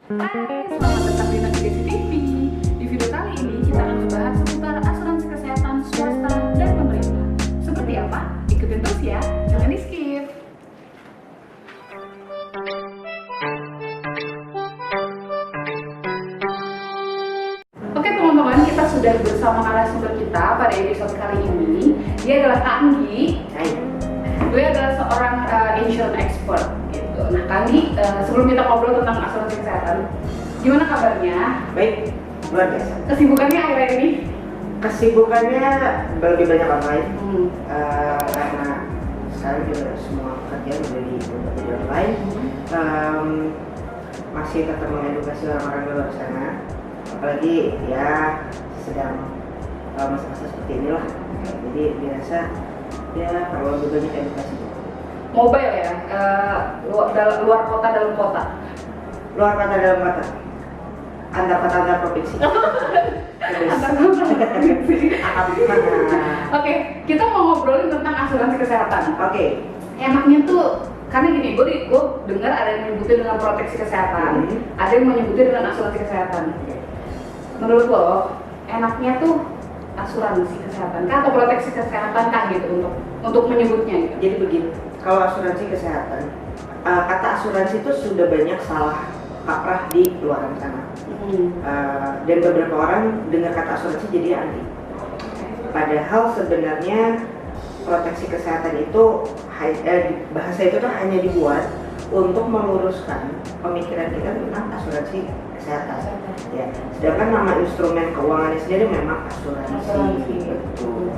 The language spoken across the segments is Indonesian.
Hai, selamat datang di Navigasi TV. Di video kali ini kita akan membahas seputar asuransi kesehatan swasta dan pemerintah. Seperti apa? Ikutin terus ya, jangan di skip. Oke teman-teman, kita sudah bersama narasumber kita pada episode kali ini. Dia adalah Kak Anggi. Hai. Gue adalah seorang insurance expert gitu. Nah, Kak Anggi, sebelum kita ngobrol tentang asuransi kesehatan, gimana kabarnya? Baik, luar biasa. Kesibukannya akhir-akhir ini? Kesibukannya lebih banyak online karena sekarang juga semua pekerjaan menjadi berbeda online. Masih tetap mengedukasi orang-orang di luar sana, apalagi ya sedang masa-masa seperti inilah. Jadi biasa ya perlu lebih banyak edukasi. Mobile ya, luar kota dalam kota. Luar kota dalam kota, antar kota antar provinsi. Antar kota dalam provinsi. Oke, kita mau ngobrolin tentang asuransi kesehatan. Oke. Enaknya tuh karena gini, gue dengar ada yang menyebutin dengan proteksi kesehatan, ada yang menyebutin dengan asuransi kesehatan. Menurut lo, enaknya tuh asuransi kesehatan kah atau proteksi kesehatan kah gitu untuk menyebutnya gitu? Jadi begini, kalau asuransi kesehatan, kata asuransi itu sudah banyak salah kaprah di luar sana. Dan beberapa orang dengar kata asuransi jadi anti. Padahal sebenarnya proteksi kesehatan itu bahasa itu tuh hanya dibuat untuk meluruskan pemikiran kita tentang asuransi kesehatan. Ya, sedangkan nama instrumen keuangannya sendiri memang asuransi. Betul.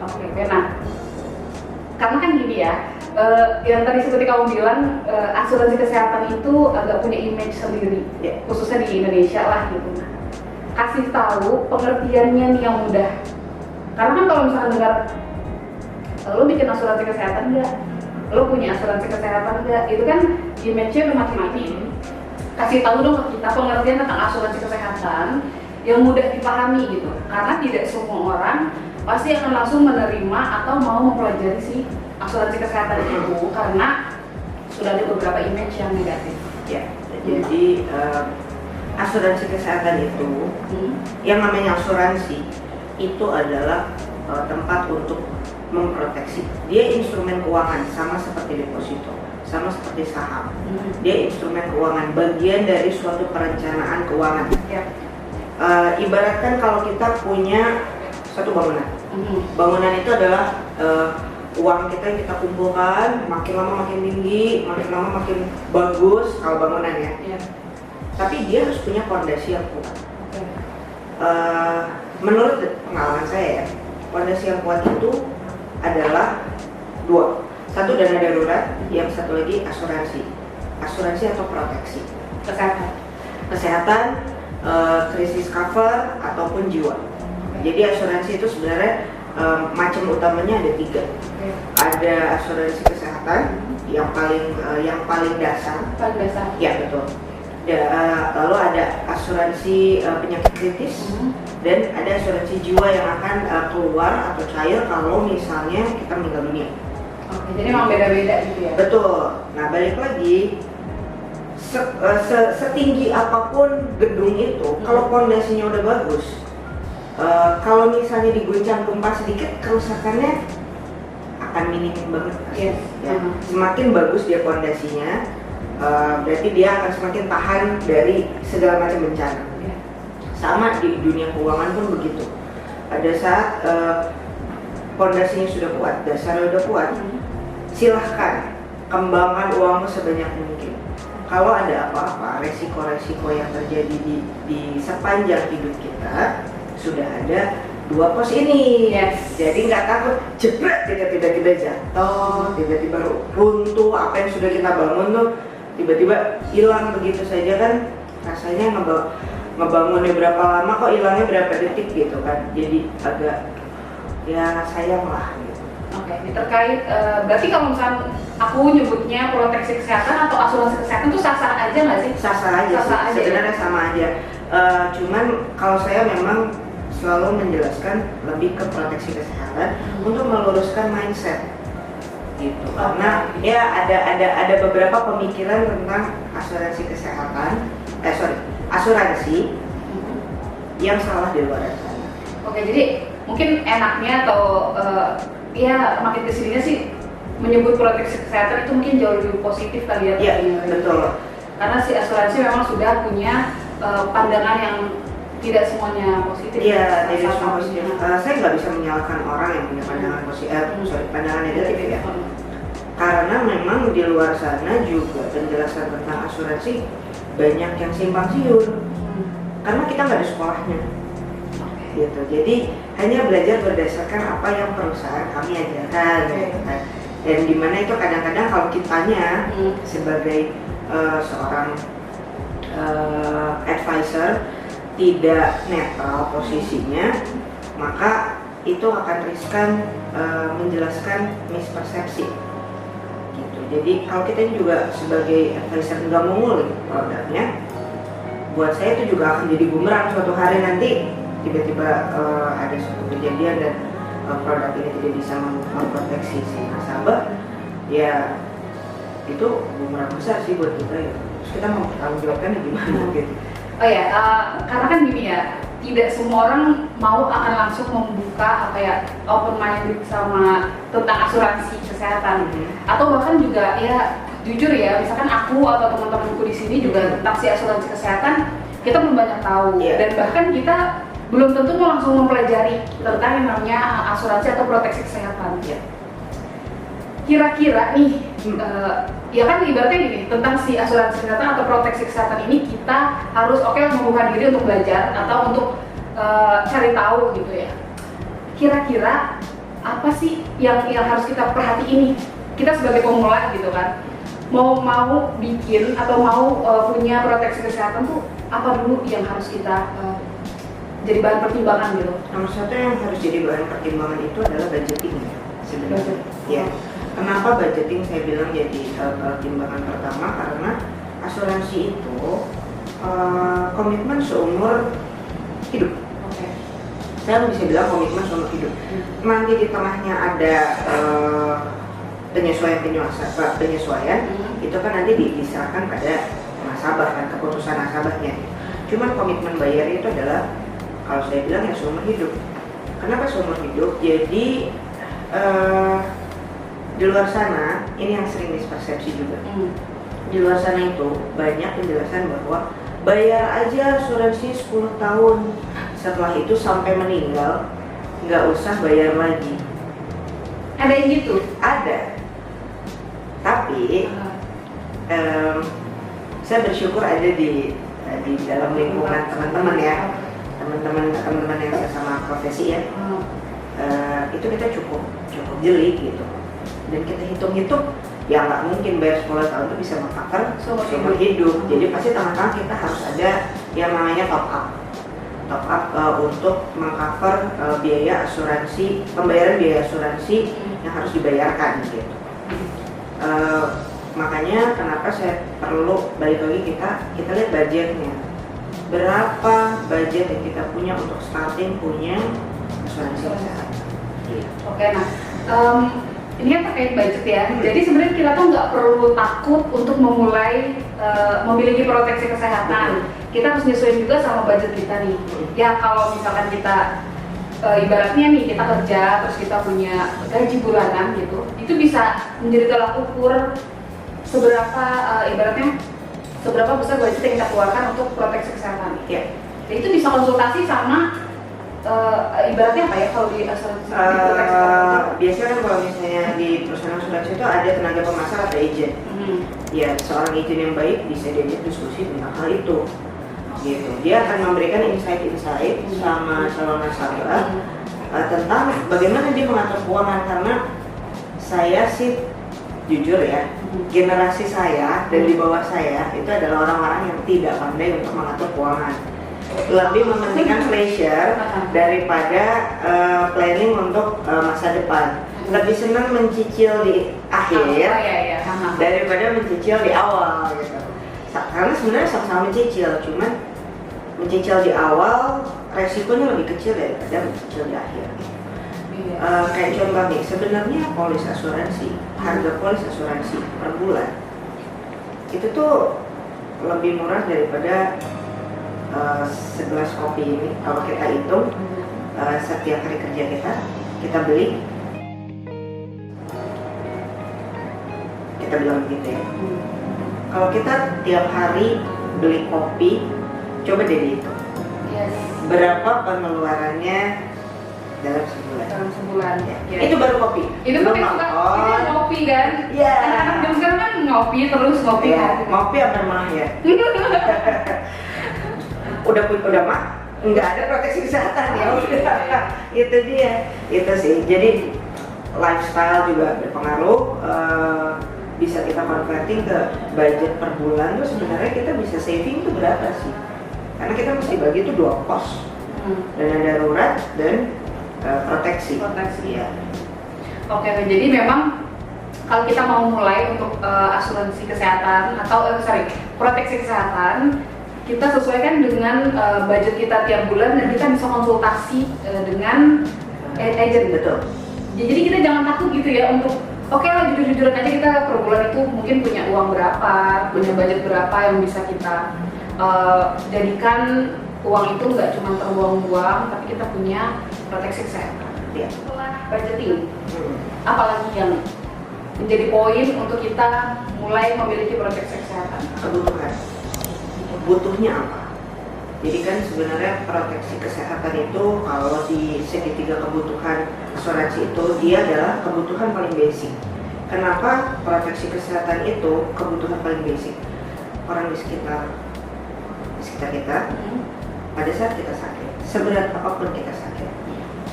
Oke, nah karena kan gini ya, yang tadi seperti kamu bilang, asuransi kesehatan itu agak punya image sendiri, khususnya di Indonesia lah gitu. Nah, kasih tahu pengertiannya nih yang mudah. Karena kan kalau misalkan dengar, lo bikin asuransi kesehatan nggak? Lo punya asuransi kesehatan nggak? Itu kan image-nya udah macam-macam. Kasih tahu dong ke kita pengertian tentang asuransi kesehatan yang mudah dipahami gitu. Karena tidak semua orang pasti akan langsung menerima atau mau mempelajari si asuransi kesehatan itu karena sudah ada beberapa image yang negatif. Ya, jadi asuransi kesehatan itu, yang namanya asuransi itu adalah tempat untuk memproteksi. Dia instrumen keuangan sama seperti deposito, sama seperti saham. Dia instrumen keuangan, bagian dari suatu perencanaan keuangan. Ibaratkan kalau kita punya satu bangunan. Bangunan itu adalah uang kita yang kita kumpulkan, makin lama makin tinggi, makin lama makin bagus kalau bangunan ya. Tapi dia harus punya fondasi yang kuat. Menurut pengalaman saya ya, fondasi yang kuat itu adalah dua. Satu dana darurat, yang satu lagi asuransi. Asuransi atau proteksi. Kesehatan, krisis cover ataupun jiwa. Jadi asuransi itu sebenarnya macam utamanya ada tiga. Ada asuransi kesehatan yang paling dasar. Ya betul. Lalu ada asuransi penyakit kritis dan ada asuransi jiwa yang akan keluar atau cair kalau misalnya kita meninggal dunia. Oke, jadi memang beda-beda gitu ya? Betul. Nah balik lagi, setinggi apapun gedung itu, kalau fondasinya udah bagus, kalau misalnya diguncang gempa sedikit, kerusakannya akan minim banget. Yes. Ya. Semakin bagus dia fondasinya, berarti dia akan semakin tahan dari segala macam bencana. Sama di dunia keuangan pun begitu. Pada saat fondasinya sudah kuat, dasarnya sudah kuat, silahkan kembangkan uangmu sebanyak mungkin. Kalau ada apa-apa, resiko-resiko yang terjadi di sepanjang hidup kita sudah ada dua pos ini. Jadi nggak takut jebret tiba-tiba jatuh, tiba-tiba runtuh apa yang sudah kita bangun tuh tiba-tiba hilang begitu saja kan. Rasanya ngebangunnya berapa lama kok hilangnya berapa detik gitu kan. Jadi agak ya sayang lah gitu. Oke, terkait berarti kalau misalnya aku nyebutnya proteksi kesehatan atau asuransi kesehatan itu sah-sah aja nggak sih? Sah-sah aja sih, sebenarnya sama aja. Cuman kalau saya memang selalu menjelaskan lebih ke proteksi kesehatan untuk meluruskan mindset. gitu. Karena ya ada beberapa pemikiran tentang asuransi kesehatan, asuransi yang salah di luar sana. Oke, jadi mungkin enaknya atau ya makin kesininya sih menyebut proteksi kesehatan itu mungkin jauh lebih positif kali ya. Iya, betul. Karena si asuransi memang sudah punya pandangan yang tidak semuanya positif. Iya, tidak semua positif. Saya nggak bisa menyalahkan orang yang punya pandangan positif, pandangan negatif ya. Karena memang di luar sana juga penjelasan tentang asuransi banyak yang simpang siur. Karena kita nggak ada sekolahnya. Gitu. Jadi hanya belajar berdasarkan apa yang perusahaan kami ajarkan. Gitu kan. Dan dimana itu kadang-kadang kalau kitanya sebagai seorang advisor tidak netral posisinya, maka itu akan riskan menjelaskan mispersepsi gitu. Jadi kalau kita juga sebagai advisor nggak mau ngulik produknya, buat saya itu juga akan jadi bumerang suatu hari nanti tiba-tiba ada suatu kejadian dan produk ini tidak bisa memproteksi si nasabah, ya itu bumerang besar sih buat kita ya. Terus kita mau bertanggung gimana gitu. Oh ya, karena kan gini ya, tidak semua orang mau akan langsung membuka open minded sama tentang asuransi kesehatan, atau bahkan juga ya jujur ya, misalkan aku atau teman-temanku di sini juga tentang si asuransi kesehatan kita belum banyak tahu, dan bahkan kita belum tentu mau langsung mempelajari tentang yang namanya asuransi atau proteksi kesehatan. Kira-kira nih, ya kan ibaratnya gini, tentang si asuransi kesehatan atau proteksi kesehatan ini kita harus membuka diri untuk belajar atau untuk cari tahu gitu ya. Kira-kira apa sih yang harus kita perhatiin nih? Kita sebagai pemula gitu kan, mau bikin atau mau punya proteksi kesehatan tuh apa dulu yang harus kita jadi bahan pertimbangan gitu? Nomor satu yang harus jadi bahan pertimbangan itu adalah budgeting sebenarnya. Ya. Kenapa budgeting saya bilang jadi pertimbangan pertama? Karena asuransi itu komitmen seumur hidup. Saya bisa bilang komitmen seumur hidup. Nanti di tengahnya ada penyesuaian, itu kan nanti diserahkan pada nasabah kan, keputusan nasabahnya. Cuman komitmen bayar itu adalah, kalau saya bilang ya seumur hidup. Kenapa seumur hidup? Jadi di luar sana, ini yang sering mispersepsi juga. Di luar sana itu banyak penjelasan bahwa bayar aja asuransi 10 tahun, setelah itu sampai meninggal nggak usah bayar lagi. Ada yang gitu? Ada. Tapi saya bersyukur ada di dalam lingkungan teman-teman ya, teman-teman yang sesama profesi ya. Itu kita cukup jeli gitu. Dan kita hitung-hitung ya nggak mungkin bayar 10 tahun itu bisa meng-cover seumur hidup. Jadi pasti tengah-tengah kita harus ada yang namanya top up untuk meng-cover pembayaran biaya asuransi yang harus dibayarkan gitu. Makanya kenapa saya perlu balik lagi kita lihat budgetnya, berapa budget yang kita punya untuk starting punya asuransi kesehatan. Oke, nah ini kan terkait budget ya. Jadi sebenarnya kita tuh nggak perlu takut untuk memulai memiliki proteksi kesehatan. Kita harus nyesuaiin juga sama budget kita nih. Ya kalau misalkan kita ibaratnya nih kita kerja terus kita punya gaji bulanan gitu, itu bisa menjadi tolak ukur seberapa besar budget yang kita keluarkan untuk proteksi kesehatan. Ya. Dan itu bisa konsultasi sama ibaratnya apa ya kalau di asuransi proteksi biasanya kan kalau misalnya di perusahaan asuransi itu ada tenaga pemasar atau agent. Ya, seorang agent yang baik bisa diajak diskusi tentang hal itu. Gitu. Dia akan memberikan insight sama calon nasabah tentang bagaimana dia mengatur keuangan, karena saya sih jujur ya, generasi saya dan di bawah saya itu adalah orang-orang yang tidak pandai untuk mengatur keuangan. Lebih mementingkan pleasure daripada planning untuk masa depan. Lebih senang mencicil di akhir daripada mencicil di awal gitu. Karena sebenarnya sama-sama mencicil, cuman mencicil di awal resikonya lebih kecil daripada mencicil di akhir. Iya. Kayak contoh nih, sebenarnya polis asuransi, harga polis asuransi per bulan itu tuh lebih murah daripada segelas kopi ini. Kalau kita hitung setiap hari kerja kita beli, kita bilang begitu ya. Kalau kita tiap hari beli kopi, coba deh dihitung Yes. berapa pengeluarannya dalam sebulan. Dalam sebulan. Ya. Ya. Itu baru kopi. Itu Belum mungkin suka makan. ngopi kan? Iya. Anak-anak jam sekarang kan ngopi terus ngopi. Iya, ngopi apa mah ya? udah mah nggak ada proteksi kesehatan ya udah. Itu dia, itu sih. Jadi lifestyle juga berpengaruh. Bisa kita converting ke budget per bulan tuh sebenarnya kita bisa saving tuh berapa sih? Karena kita mesti bagi itu 2 pos, dana darurat dan proteksi. Ya. Oke, jadi memang kalau kita mau mulai untuk asuransi kesehatan atau proteksi kesehatan, kita sesuaikan dengan budget kita tiap bulan dan kita bisa konsultasi dengan agent. Betul. Jadi kita jangan takut gitu ya untuk oke lah jujur-jujuran aja kita per bulan itu mungkin punya uang berapa, punya budget berapa yang bisa kita jadikan uang itu nggak cuma terbuang-buang, tapi kita punya proteksi kesehatan. Ya. Setelah budgeting, apalagi yang menjadi poin untuk kita mulai memiliki proteksi kesehatan? Kebutuhan. Butuhnya apa? Jadi kan sebenarnya proteksi kesehatan itu kalau di segitiga kebutuhan asuransi itu dia adalah kebutuhan paling basic. Kenapa proteksi kesehatan itu kebutuhan paling basic? Orang di sekitar kita pada saat kita sakit, seberat apapun kita sakit,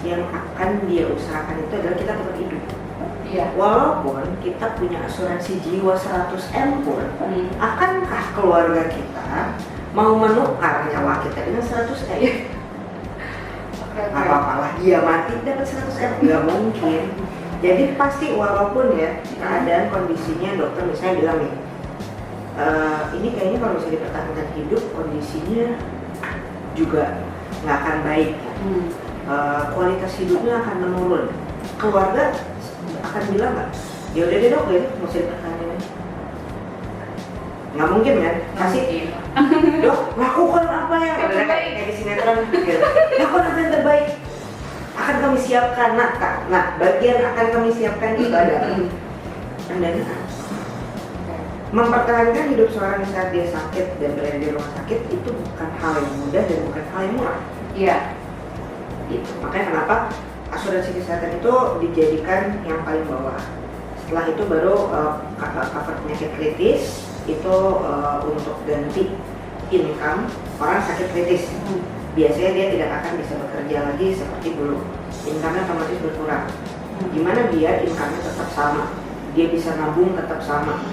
yang akan dia usahakan itu adalah kita tetap hidup. Iya. Walaupun kita punya asuransi jiwa 100M pun, akankah keluarga kita mau menukar nyawa kita dengan 100M? Apa-apalah dia mati dapat 100M, nggak mungkin. Jadi pasti walaupun ya keadaan kondisinya dokter misalnya bilang nih, ini kayaknya kalau bisa dipertahankan hidup kondisinya juga nggak akan baik, kualitas hidupnya akan menurun. Keluarga akan bilang nggak, ya udah deh dok ya mau bisa dipertahankan. Nggak mungkin kan? Kasih dok lakukan apa yang terbaik kayak di sinetron gitu. Lakukan apa yang terbaik akan kami siapkan. Nah bagian akan kami siapkan itu adalah pendanaan. Mempertahankan hidup seorang saat dia sakit dan berada di rumah sakit itu bukan hal yang mudah dan bukan hal yang murah. Iya. Gitu. Makanya kenapa asuransi kesehatan itu dijadikan yang paling bawah. Setelah itu baru cover penyakit kritis itu untuk ganti income orang sakit kritis. Biasanya dia tidak akan bisa bekerja lagi seperti dulu. Income-nya otomatis berkurang. Gimana biar income-nya tetap sama? Dia bisa nabung tetap sama.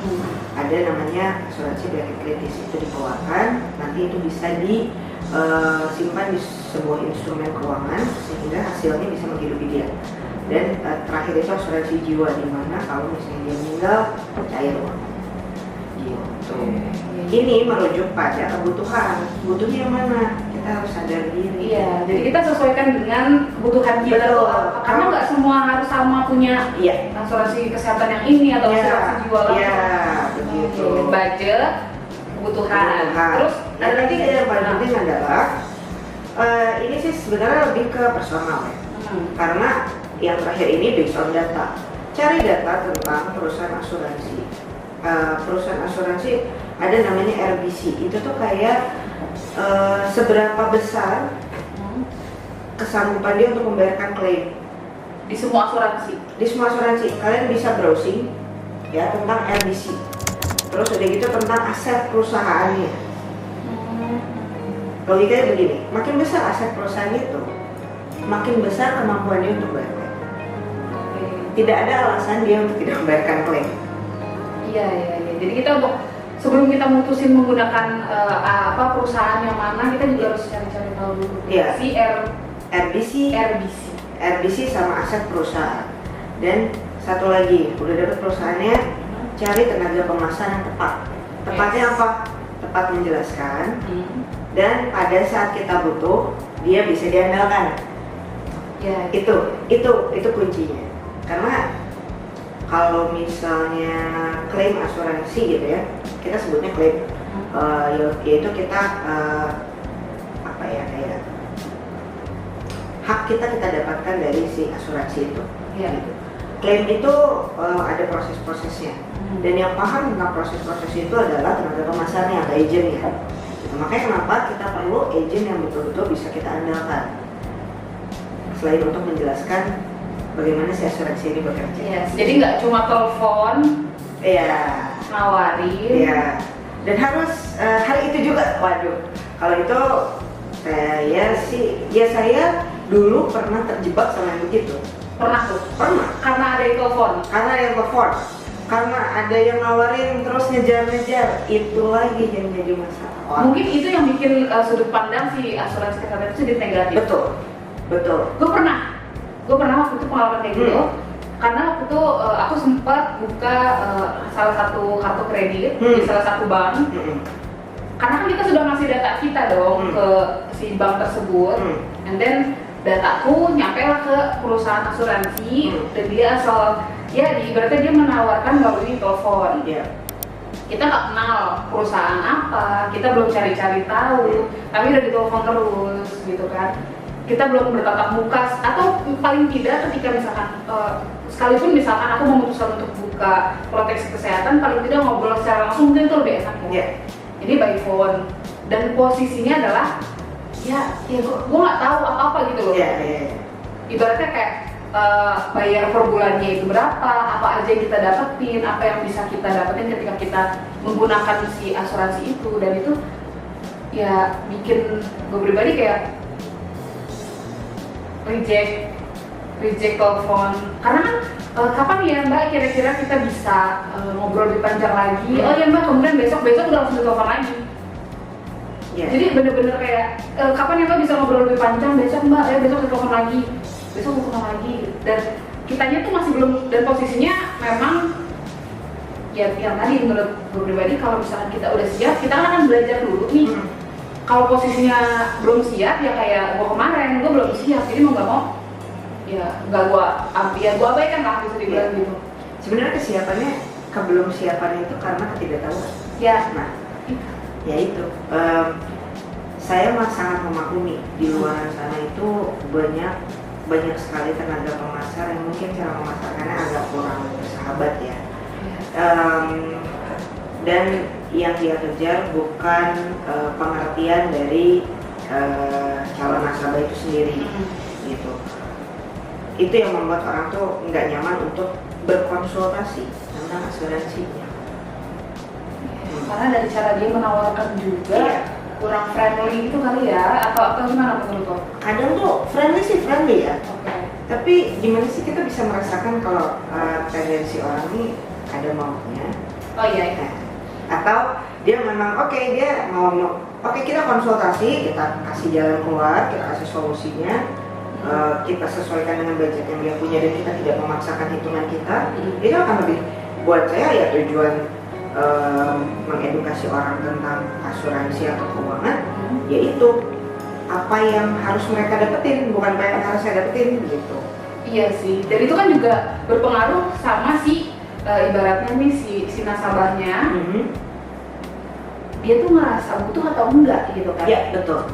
Ada namanya asuransi penyakit kritis, itu dikeluarkan, nanti itu bisa disimpan di sebuah instrumen keuangan sehingga hasilnya bisa menghidupi dia. Dan terakhir itu asuransi jiwa, di mana kalau misalnya dia meninggal cair uang. Gitu. Ini merujuk pada kebutuhan. Butuhnya yang mana? Kita harus sadar diri. Iya, jadi kita sesuaikan dengan kebutuhan kita. Betul. Karena nggak semua harus sama punya Iya. asuransi kesehatan yang ini atau asuransi jiwa lain. Iya, begitu. Budget, kebutuhan. Terus ada lagi yang paling penting adalah ini sih sebenarnya lebih ke personal ya. Karena yang terakhir ini based on data. Cari data tentang perusahaan asuransi. Perusahaan asuransi ada namanya RBC. Itu tuh kayak seberapa besar kesanggupan dia untuk membayarkan klaim di semua asuransi. Di semua asuransi kalian bisa browsing ya tentang RBC. Terus udah gitu tentang aset perusahaannya. Logikanya begini, makin besar aset perusahaan itu, makin besar kemampuan dia untuk bayar klaim. Tidak ada alasan dia untuk tidak membayarkan klaim. Iya. Jadi kita untuk sebelum kita mutusin menggunakan perusahaan yang mana, kita juga harus cari-cari tahu dulu. Iya. Si RBC sama aset perusahaan. Dan satu lagi, udah dapat perusahaannya, cari tenaga pemasaran yang tepat. Tepatnya apa? Tepat menjelaskan. Dan pada saat kita butuh, dia bisa diandalkan. Ya. Itu kuncinya. Karena kalau misalnya klaim asuransi gitu ya, kita sebutnya klaim, yaitu kita apa ya, kayak hak kita dapatkan dari si asuransi itu. Ya. Gitu. Klaim itu ada proses-prosesnya, dan yang paham tentang proses-proses itu adalah tenaga pemasarnya atau agentnya. Gitu. Makanya kenapa kita perlu agent yang betul-betul bisa kita andalkan. Selain untuk menjelaskan bagaimana si asuransi ini bekerja. Yes. Jadi nggak cuma telepon, nawarin. Iya. Dan harus hari itu juga. Waduh, kalau itu saya dulu pernah terjebak sama yang begitu. Pernah tuh? Pernah. Karena ada yang telepon. Karena ada yang nawarin terus ngejar-ngejar. Itu lagi yang jadi masalah. Mungkin itu yang bikin sudut pandang si asuransi kesehatan itu sedikit negatif. Betul. Gue pernah waktu itu pengalaman kayak gitu. Karena waktu itu aku sempat buka salah satu kartu kredit di salah satu bank. Karena kan kita sudah ngasih data kita dong ke si bank tersebut, and then dataku nyampe lah ke perusahaan asuransi, dan dia asal ibaratnya dia menawarkan melalui telepon. Kita nggak kenal perusahaan apa, kita belum cari-cari tahu, tapi udah ditelepon terus gitu kan. Kita belum bertatap muka, atau paling tidak ketika misalkan sekalipun misalkan aku memutuskan untuk buka proteksi kesehatan, paling tidak ngobrol secara langsung mungkin itu lebih enak ya. Jadi by phone, dan posisinya adalah gue nggak tahu apa gitu loh. Ibaratnya kayak bayar per bulannya itu berapa, apa aja yang kita dapetin, apa yang bisa kita dapetin ketika kita menggunakan si asuransi itu, dan itu ya bikin gue pribadi kayak reject telepon. Karena kan kapan ya mbak kira-kira kita bisa ngobrol lebih panjang lagi? Oh ya mbak, kemudian besok udah langsung telepon lagi. Jadi bener-bener kayak kapan ya mbak bisa ngobrol lebih panjang? Besok mbak, besok telepon lagi. Dan kitanya tuh masih belum, dan posisinya memang yang tadi menurut gue pribadi, kalau misalkan kita udah siap, kita akan belajar dulu nih. Kalau posisinya belum siap, ya kayak gue kemarin, gue belum siap, jadi mau nggak mau gue abaikan lah, bisa dibilang gitu. Sebenarnya kesiapannya, kebelum siapan itu karena ketidaktahuan. Nah, ya itu. Saya sangat memaklumi di luar sana itu banyak sekali tenaga pemasar yang mungkin cara memasarkannya agak kurang bersahabat ya. Dan yang dia kejar bukan pengertian dari calon nasabah itu sendiri, gitu. Itu yang membuat orang tuh nggak nyaman untuk berkonsultasi tentang asuransinya. Karena dari cara dia menawarkan juga kurang friendly gitu kali ya, atau gimana menurut lo? Kadang tuh friendly ya. Okay. Tapi gimana sih kita bisa merasakan kalau tendensi orang ini ada maunya? Oh iya. Atau dia memang dia mau kita konsultasi, kita kasih jalan keluar, kita kasih solusinya, kita sesuaikan dengan budget yang dia punya dan kita tidak memaksakan hitungan kita. Itu akan lebih, buat saya ya, tujuan mengedukasi orang tentang asuransi atau keuangan, yaitu apa yang harus mereka dapetin, bukan apa yang harus saya dapetin gitu. Iya sih, dan itu kan juga berpengaruh sama si ibaratnya nih si nasabahnya, dia tuh ngerasa butuh atau enggak gitu kan? Iya, betul.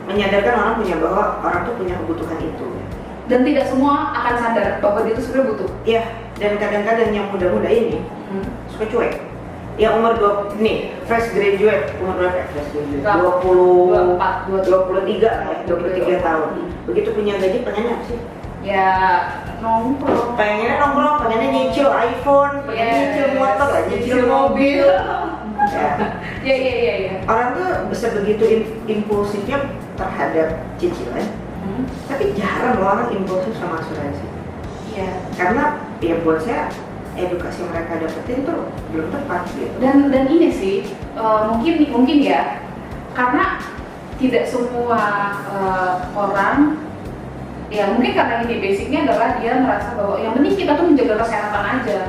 Menyadarkan orang bahwa orang tuh punya kebutuhan itu. Dan tidak semua akan sadar bahwa dia tuh sebenarnya butuh. Iya, dan kadang-kadang yang muda-muda ini suka cuek. Yang umur 20 nih, fresh graduate, umur berapa ya? Fresh graduate? 23 tahun. Begitu punya gaji, pengennya apa sih? Ya nongkrong. Pengennya nyicil iPhone, pengennya nyicil motor, nyicil mobil. Iya. Orang tuh bisa begitu impulsifnya terhadap cicilan, tapi jarang loh orang impulsif sama asuransi. Iya. Karena ya buat saya edukasi mereka dapetin tuh belum tepat gitu. Dan ini sih mungkin ya, karena tidak semua orang, ya mungkin karena ini basicnya adalah dia merasa bahwa yang penting kita tuh menjaga kesehatan aja.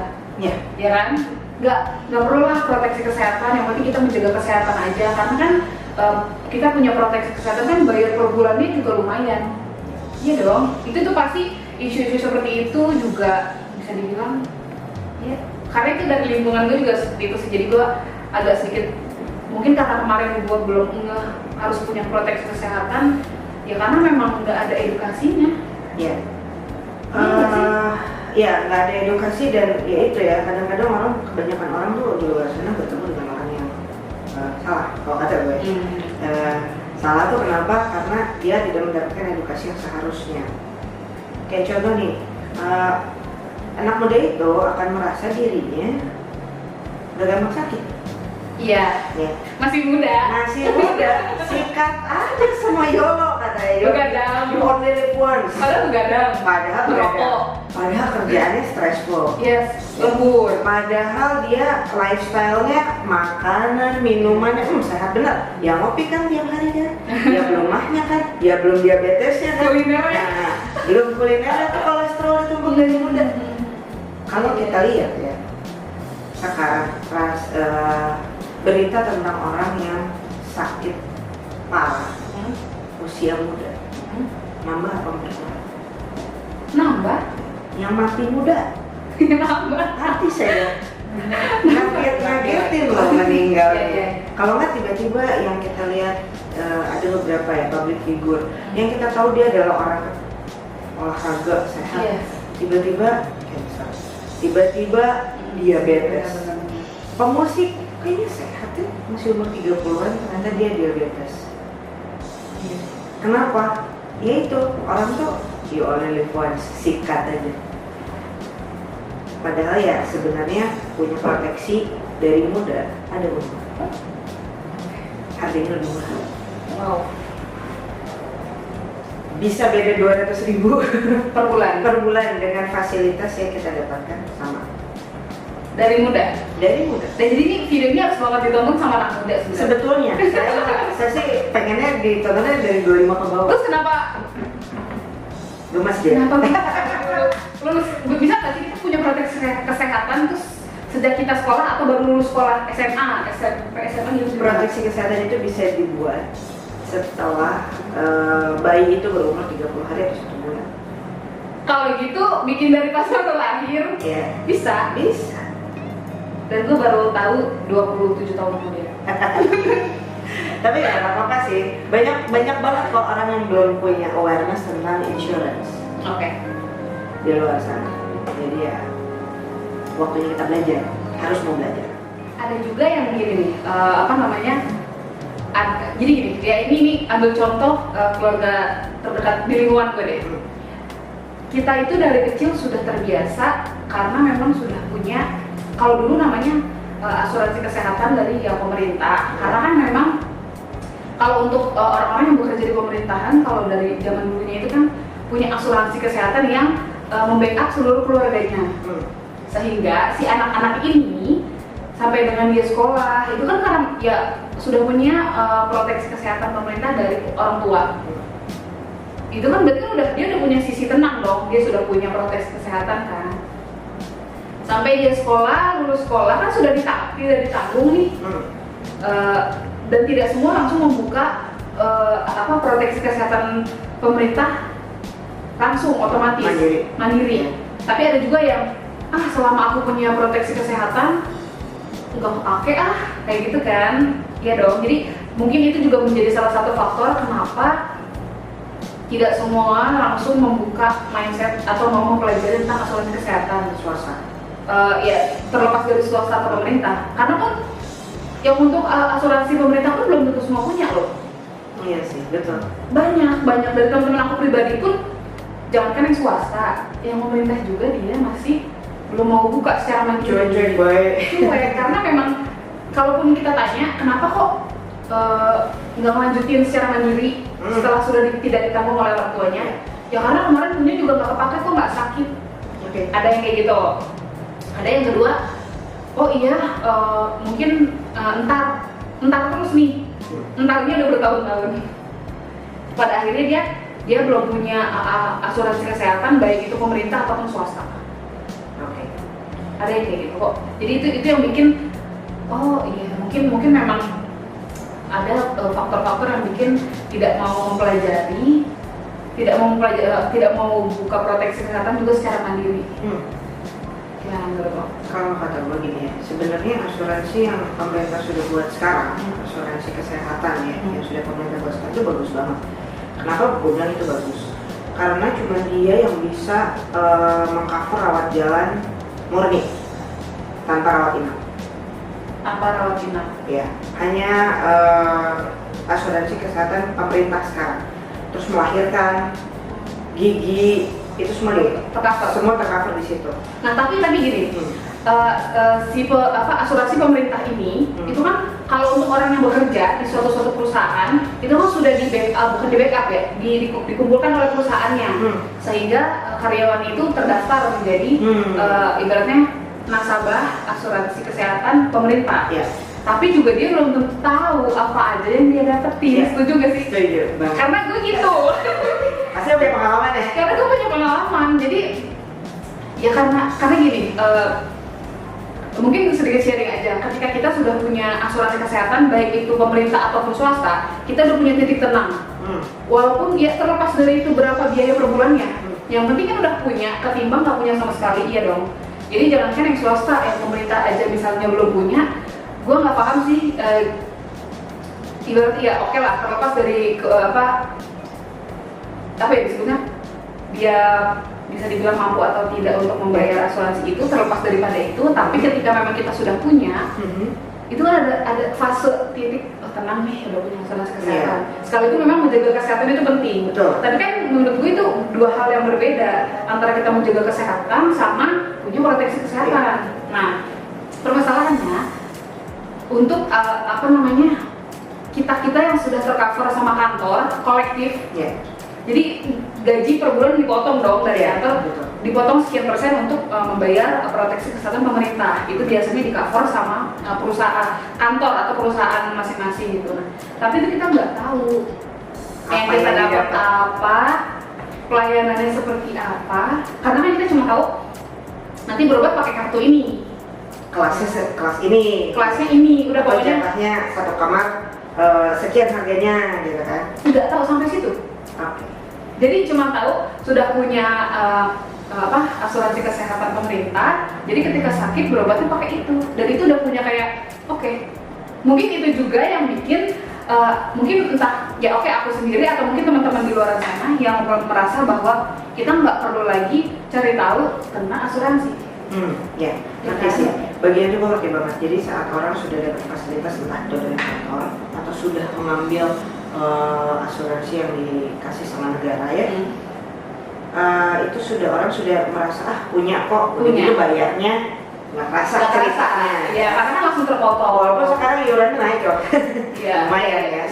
Ya kan? Nggak perlu lah proteksi kesehatan, yang penting kita menjaga kesehatan aja, karena kan kita punya proteksi kesehatan kan bayar per bulannya juga lumayan. Iya dong, itu tuh pasti isu-isu seperti itu juga bisa dibilang ya, karena itu dari lingkungan gue juga seperti itu sih. Jadi gue agak sedikit, mungkin karena kemarin gue belum ngeh harus punya proteksi kesehatan, ya karena memang nggak ada edukasinya. Ya. Iya nggak sih? Ya nggak ada edukasi, dan ya itu ya, kadang-kadang kebanyakan orang tuh di luar sana bertemu dengan orang yang salah, kalau kata gue. Salah tuh kenapa? Karena dia tidak mendapatkan edukasi yang seharusnya. Kayak contoh nih, anak muda itu akan merasa dirinya udah gampang sakit. Iya, Ya. masih muda. Masih muda, sikat aja semua YOLO katanya. Begadang. You only live once. Padahal begadang. Padahal begadang. Merokok. Padahal kerjaannya stressful. Yes, lembur. Padahal dia lifestyle-nya, makanan, minumannya sehat benar. Yang ngopi kan tiap hari kan, dia belum mahnya kan, dia belum diabetesnya kan. Kulinernya. Nah, belum kulinernya tuh kolesterol tumbuh dari muda. Kalau kita lihat ya, sekarang berita tentang orang yang sakit parah usia muda, nambah apa berkurang? Nambah? Yang mati muda. Nambah. Hati saya ngagetin loh meninggalnya. Iya. Kalau nggak tiba-tiba yang kita lihat ada beberapa ya public figure yang kita tahu dia adalah orang olahraga sehat, Yes. tiba-tiba cancer, tiba-tiba diabetes. Pemusik kayaknya sehat ya, masih umur 30-an ternyata dia diabetes. Kenapa? Ya itu, orang tuh you only live once, sikat aja. Padahal ya sebenarnya punya proteksi dari muda ada umur. Harganya lebih murah. Wow. Bisa beda 200.000 Per bulan. per bulan dengan fasilitas yang kita dapatkan sama. Dari muda. Dari muda. Dan jadi ini videonya harus banget ditonton sama anak muda sebenarnya. Sebetulnya saya sih pengennya ditontonnya dari 25 ke bawah. Terus kenapa? Gemas dia. Kenapa lulus bisa nggak sih kita punya proteksi kesehatan terus sejak kita sekolah atau baru lulus sekolah SMA, SMP, SMA gitu? Proteksi kesehatan itu bisa dibuat setelah bayi itu berumur 30 hari atau 1 bulan. Kalau gitu bikin dari pas baru lahir Ya, bisa. bisa. Dan gue baru tahu 27 tahun kemudian. Tapi ya nggak apa-apa sih. Banyak banget kok orang yang belum punya awareness tentang insurance Oke. di luar sana. Jadi ya waktunya kita belajar, harus mau belajar. Ada juga yang gini nih, apa namanya? Jadi gini, ya ini ambil contoh keluarga terdekat di lingkungan gue deh. Kita itu dari kecil sudah terbiasa karena memang sudah punya, kalau dulu namanya asuransi kesehatan dari yang pemerintah. Karena kan memang kalau untuk orang-orang yang bekerja di pemerintahan, kalau dari zaman dulunya itu kan punya asuransi kesehatan yang membackup seluruh keluarganya. Sehingga si anak-anak ini sampai dengan dia sekolah itu kan karena ya sudah punya proteksi kesehatan pemerintah dari orang tua. Itu kan berarti dia udah punya sisi tenang dong, dia sudah punya proteksi kesehatan kan. Sampai dia sekolah, lulus sekolah kan sudah ditanggung nih. Dan tidak semua langsung membuka proteksi kesehatan pemerintah langsung otomatis mandiri. Tapi ada juga yang selama aku punya proteksi kesehatan nggak pakai kayak gitu kan. Ya dong, jadi mungkin itu juga menjadi salah satu faktor kenapa tidak semua langsung membuka mindset atau mau mempelajari tentang asuransi kesehatan swasta. Ya terlepas dari swasta atau pemerintah, karena kan yang untuk asuransi pemerintah pun belum tentu semua punya loh. Iya sih, betul. Banyak dari teman-teman aku pribadi pun, jangankan yang swasta, yang pemerintah juga dia masih belum mau buka secara mandiri. Cuek, karena memang kalaupun kita tanya kenapa kok nggak melanjutin secara mandiri setelah sudah tidak ditanggung oleh orang tuanya, ya karena kemarin punya juga nggak kepake kok, nggak sakit. Ada yang kayak gitu. Ada yang kedua, oh iya mungkin entar terus nih, entarnya udah bertahun-tahun. Pada akhirnya dia belum punya asuransi kesehatan baik itu pemerintah ataupun swasta. Ada yang kayak gitu kok. Jadi itu yang bikin, oh iya mungkin memang ada faktor-faktor yang bikin tidak mau mempelajari tidak mau buka proteksi kesehatan juga secara mandiri. Ya, menurut lo? Kalau kata gue gini ya, sebenarnya asuransi yang pemerintah sudah buat sekarang, asuransi kesehatan ya, yang sudah pemerintah buat sekarang itu bagus banget. Kenapa gue bilang itu bagus? Karena cuma dia yang bisa mengcover rawat jalan murni tanpa rawat inap. Tanpa rawat inap? Ya, hanya asuransi kesehatan pemerintah sekarang. Terus melahirkan, gigi, itu semua tercover di situ. Nah tapi gini, asuransi pemerintah ini itu kan kalau untuk orang yang bekerja di suatu perusahaan itu kan sudah di backup, bukan di backup ya, dikumpulkan oleh perusahaannya, sehingga karyawan itu terdaftar menjadi ibaratnya nasabah asuransi kesehatan pemerintah. Tapi juga dia belum tentu tahu apa aja yang dia dapetin. Setuju gak sih? Setuju banget. Karena gue gitu. Pasti punya pengalaman ya? Karena gue punya pengalaman, jadi ya karena gini, mungkin sedikit sharing aja. Ketika kita sudah punya asuransi kesehatan, baik itu pemerintah ataupun swasta, kita udah punya titik tenang. Walaupun ya terlepas dari itu berapa biaya per bulannya, yang penting kan udah punya, ketimbang nggak punya sama sekali, iya dong. Jadi jangankan yang swasta, yang pemerintah aja misalnya belum punya, gue nggak paham sih. Ibaratnya ya oke lah, terlepas dari apa ya disebutnya, dia bisa dibilang mampu atau tidak untuk membayar asuransi itu, terlepas daripada itu. Tapi ketika memang kita sudah punya, itu kan ada fase titik, oh tenang nih udah punya asuransi kesehatan. Sekali itu memang menjaga kesehatan itu penting. Tapi kan menurut gue itu dua hal yang berbeda, antara kita menjaga kesehatan sama punya proteksi kesehatan. Nah permasalahannya untuk kita yang sudah tercover sama kantor kolektif, jadi gaji per bulan dipotong dong dari kantor, dipotong sekian persen untuk membayar proteksi kesehatan pemerintah. Itu biasanya di cover sama perusahaan kantor atau perusahaan masing-masing gitu. Tapi itu kita nggak tahu yang kita dapat apa, pelayanannya seperti apa, karena kan kita cuma tahu nanti berobat pakai kartu ini, kelasnya ini, udah pokoknya jatahnya satu kamar sekian harganya gitu kan. Nggak tahu sampai situ. Jadi cuma tahu sudah punya asuransi kesehatan pemerintah, jadi ketika sakit berobatnya pakai itu, dan itu udah punya kayak mungkin itu juga yang bikin mungkin entah ya aku sendiri atau mungkin teman-teman di luar sana yang merasa bahwa kita nggak perlu lagi cari tahu tentang asuransi. Nanti sih bagian itu gue ngerti banget. Jadi saat orang sudah dapat fasilitas entah itu dari kantor atau sudah mengambil asuransi yang dikasih sama negara ya, itu orang sudah merasa punya kok, begitu bayarnya nggak kerasa ceritanya. Ya karena kan langsung terpotong. Walaupun sekarang iurannya naik kok, lumayan ya.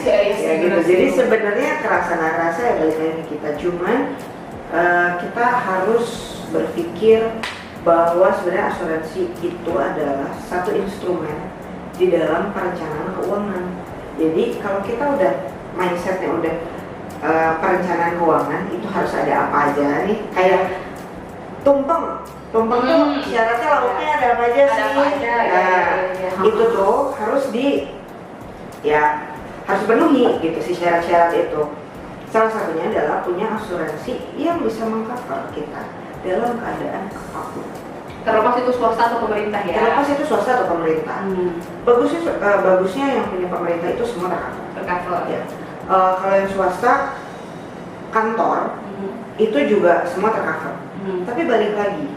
Gitu. Jadi sebenarnya kerasa nggak kerasa ya balik lagi kita, cuman kita harus berpikir bahwa sebenarnya asuransi itu adalah satu instrumen di dalam perencanaan keuangan. Jadi kalau kita udah mindsetnya udah perencanaan keuangan itu harus ada apa aja nih, kayak tumpeng tuh syaratnya lauknya ada apa aja sih, itu tuh harus harus penuhi gitu si syarat-syarat itu. Salah satunya adalah punya asuransi yang bisa mengcover kita dalam keadaan apapun. Terlepas itu swasta atau pemerintah ya? Terlepas itu swasta atau pemerintah. Bagusnya yang punya pemerintah itu semua tercover. Ya. Kalau yang swasta, kantor, itu juga semua tercover. Tapi balik lagi,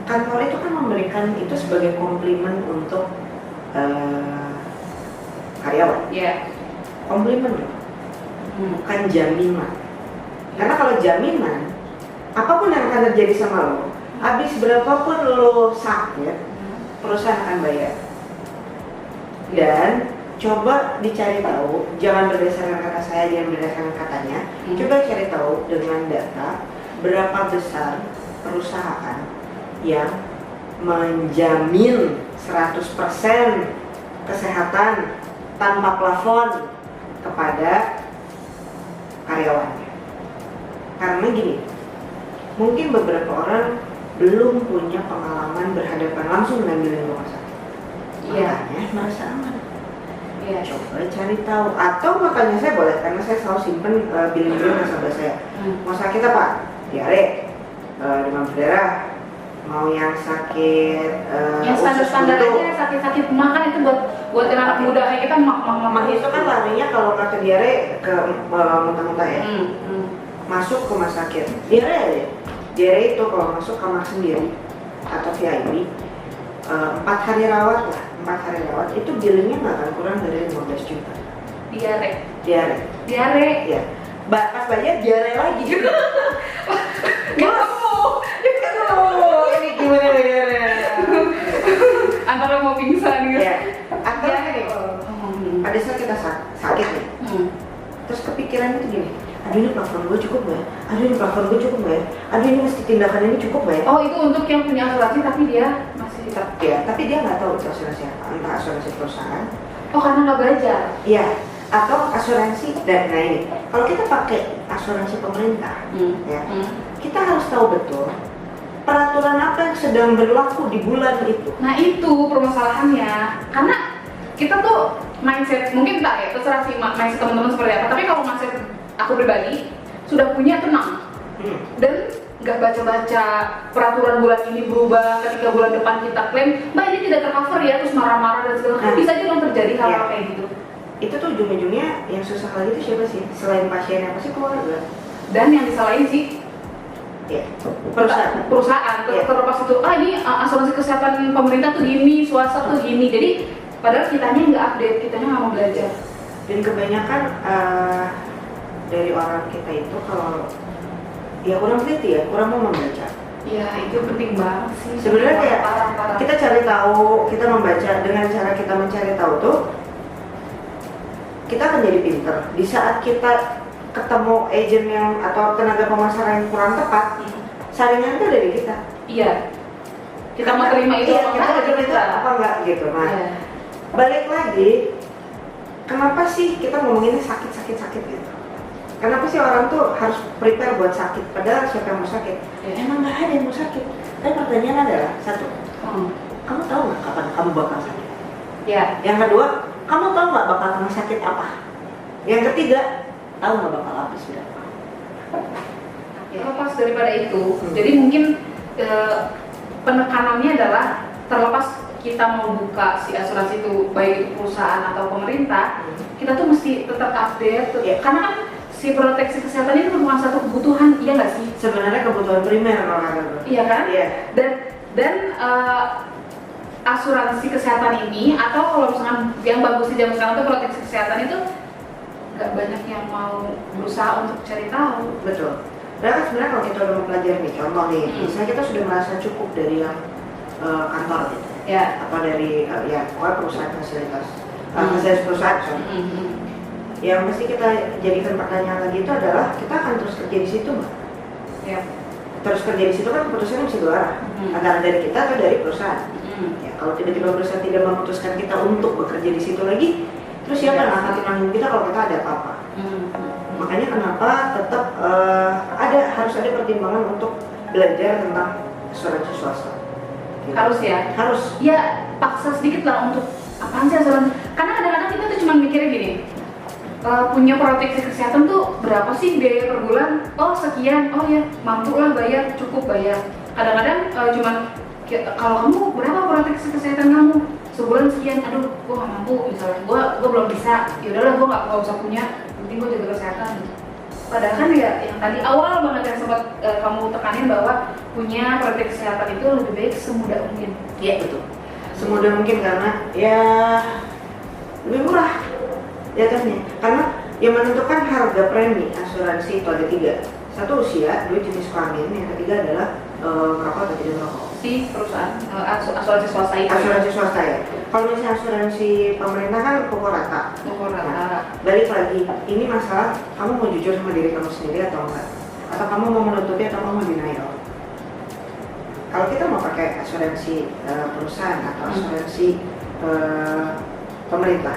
kantor itu kan memberikan itu sebagai komplimen untuk karyawan. Komplimen loh, bukan jaminan. Karena kalau jaminan, apapun yang akan terjadi sama lo, habis berapapun lo sakit, perusahaan akan bayar. Dan coba dicari tahu, jangan berdasarkan kata saya, jangan berdasarkan katanya. Coba cari tahu dengan data berapa besar perusahaan yang menjamin 100% kesehatan tanpa plafon kepada karyawannya. Karena gini, mungkin beberapa orang belum punya pengalaman berhadapan langsung dengan bilik rumah sakit, makanya merasa aman. Iya. Coba cari tahu, atau makanya saya boleh, karena saya selalu simpen billing-billing nasabah saya. Mau sakit apa? Diare, demam berdarah, mau yang sakit yang standar-standar aja, sakit-sakit makan itu buat anak muda kayak kita mah itu kan larinya kalau nggak ke diare ke muntah-muntah ya. Masuk ke rumah sakit diare aja. Diare itu kalau masuk kamar sendiri atau VIP 4 hari rawat lah, 4 hari rawat itu billingnya nggak akan kurang dari 15 juta. Diare ya, pas bayar diare lagi gitu. Ini gimana diare? Antara mau pingsan gitu. Ya, atau gini, pada saat kita sakit nih, terus kepikiran itu gini, aduh ini plafon gue cukup nggak? Aduh ini plafon gue cukup nggak? Aduh ini mesti tindakan ini cukup nggak? Oh itu untuk yang punya asuransi tapi dia masih Ya, tapi dia nggak tahu itu asuransi apa, entah asuransi perusahaan. Oh karena nggak belajar. Iya, atau asuransi dan nah ini, kalau kita pakai asuransi pemerintah, ya, kita harus tahu betul peraturan apa yang sedang berlaku di bulan itu. Nah itu permasalahannya, karena kita tuh mindset, mungkin tak ya, terserah sih mindset teman-teman seperti apa, tapi kalau mindset aku pribadi, sudah punya tenang dan nggak baca-baca peraturan bulan ini berubah ketika bulan depan kita klaim, mbak ini tidak tercover ya, terus marah-marah dan segala macam, bisa aja dong terjadi hal-hal kayak gitu. Itu tuh ujung-ujungnya yang susah lagi itu siapa sih? Selain pasien, apa sih keluarga? Dan yang disalahin sih ya, perusahaan terlepas itu, ini asuransi kesehatan pemerintah tuh gini, swasta tuh gini, jadi padahal kitanya nggak update, kitanya nggak mau belajar. Dan kebanyakan dari orang kita itu kalau ya kurang teliti ya, kurang mau membaca. Ya itu penting banget sih. Sebenarnya kayak kita cari tahu, kita membaca, dengan cara kita mencari tahu tuh kita akan jadi pinter. Di saat kita ketemu agent yang atau tenaga pemasaran yang kurang tepat, saringan itu dari kita. Iya. Kita mau terima itu apa enggak? Apa enggak gitu. Nah, balik lagi, kenapa sih kita ngomonginnya sakit gitu? Kenapa sih orang tuh harus prepare buat sakit? Padahal siapa yang mau sakit? Emang nggak ada yang mau sakit. Tapi pertanyaan adalah satu, kamu tahu nggak kapan kamu bakal sakit? Ya. Yang kedua, kamu tahu nggak bakal kamu sakit apa? Yang ketiga, tahu nggak bakal habis berapa? Terlepas daripada itu, jadi mungkin penekanannya adalah terlepas kita mau buka si asuransi itu, baik itu perusahaan atau pemerintah, kita tuh mesti tetap update, karena kan si proteksi kesehatan itu bukan satu kebutuhan, iya nggak sih? Sebenarnya kebutuhan primer kalau kata gue. Iya kan? Iya. Dan asuransi kesehatan ini, atau kalau misalnya yang bagus di zaman sekarang tuh proteksi kesehatan itu nggak banyak yang mau berusaha untuk cari tahu. Betul. Padahal kan sebenarnya kalau kita udah mempelajari nih, contoh nih, misalnya kita sudah merasa cukup dari yang kantor gitu, atau dari perusahaan fasilitas perusahaan, yang mesti kita jadikan pertanyaan lagi itu adalah kita akan terus kerja di situ nggak? Ya. Terus kerja di situ kan keputusannya mesti dua arah, antara dari kita atau dari perusahaan. Ya, kalau tiba-tiba perusahaan tidak memutuskan kita untuk bekerja di situ lagi, terus siapa yang akan tenangin kita kalau kita ada apa-apa? Makanya kenapa tetap harus ada pertimbangan untuk belajar tentang asuransi swasta. Gitu. Harus ya? Harus. Ya paksa sedikit lah untuk apaan sih asuransi? Karena kadang-kadang kita tuh cuma mikirnya gini, punya proteksi kesehatan tuh berapa sih biaya per bulan? Oh sekian, oh ya mampu lah bayar, cukup bayar. Kadang-kadang cuman kalau kamu berapa proteksi kesehatan kamu? Sebulan sekian, aduh gue gak mampu, misalnya gue belum bisa, yaudahlah gue gak usah punya, penting gue jaga kesehatan. Padahal kan ya yang tadi awal banget yang sempat kamu tekanin bahwa punya proteksi kesehatan itu lebih baik semudah mungkin. Iya betul. Semudah mungkin karena ya lebih murah jatuhnya. Karena yang menentukan harga premi asuransi itu ada 3. Satu usia, 2 jenis kelamin, yang ketiga adalah merokok atau tidak merokok. Si perusahaan asuransi swasta itu. Asuransi swasta ya. Kalau misalnya asuransi pemerintah kan pokok rata. Balik lagi, ini masalah kamu mau jujur sama diri kamu sendiri atau enggak? Atau kamu mau menutupi atau kamu mau denial? Kalau kita mau pakai asuransi perusahaan atau asuransi pemerintah,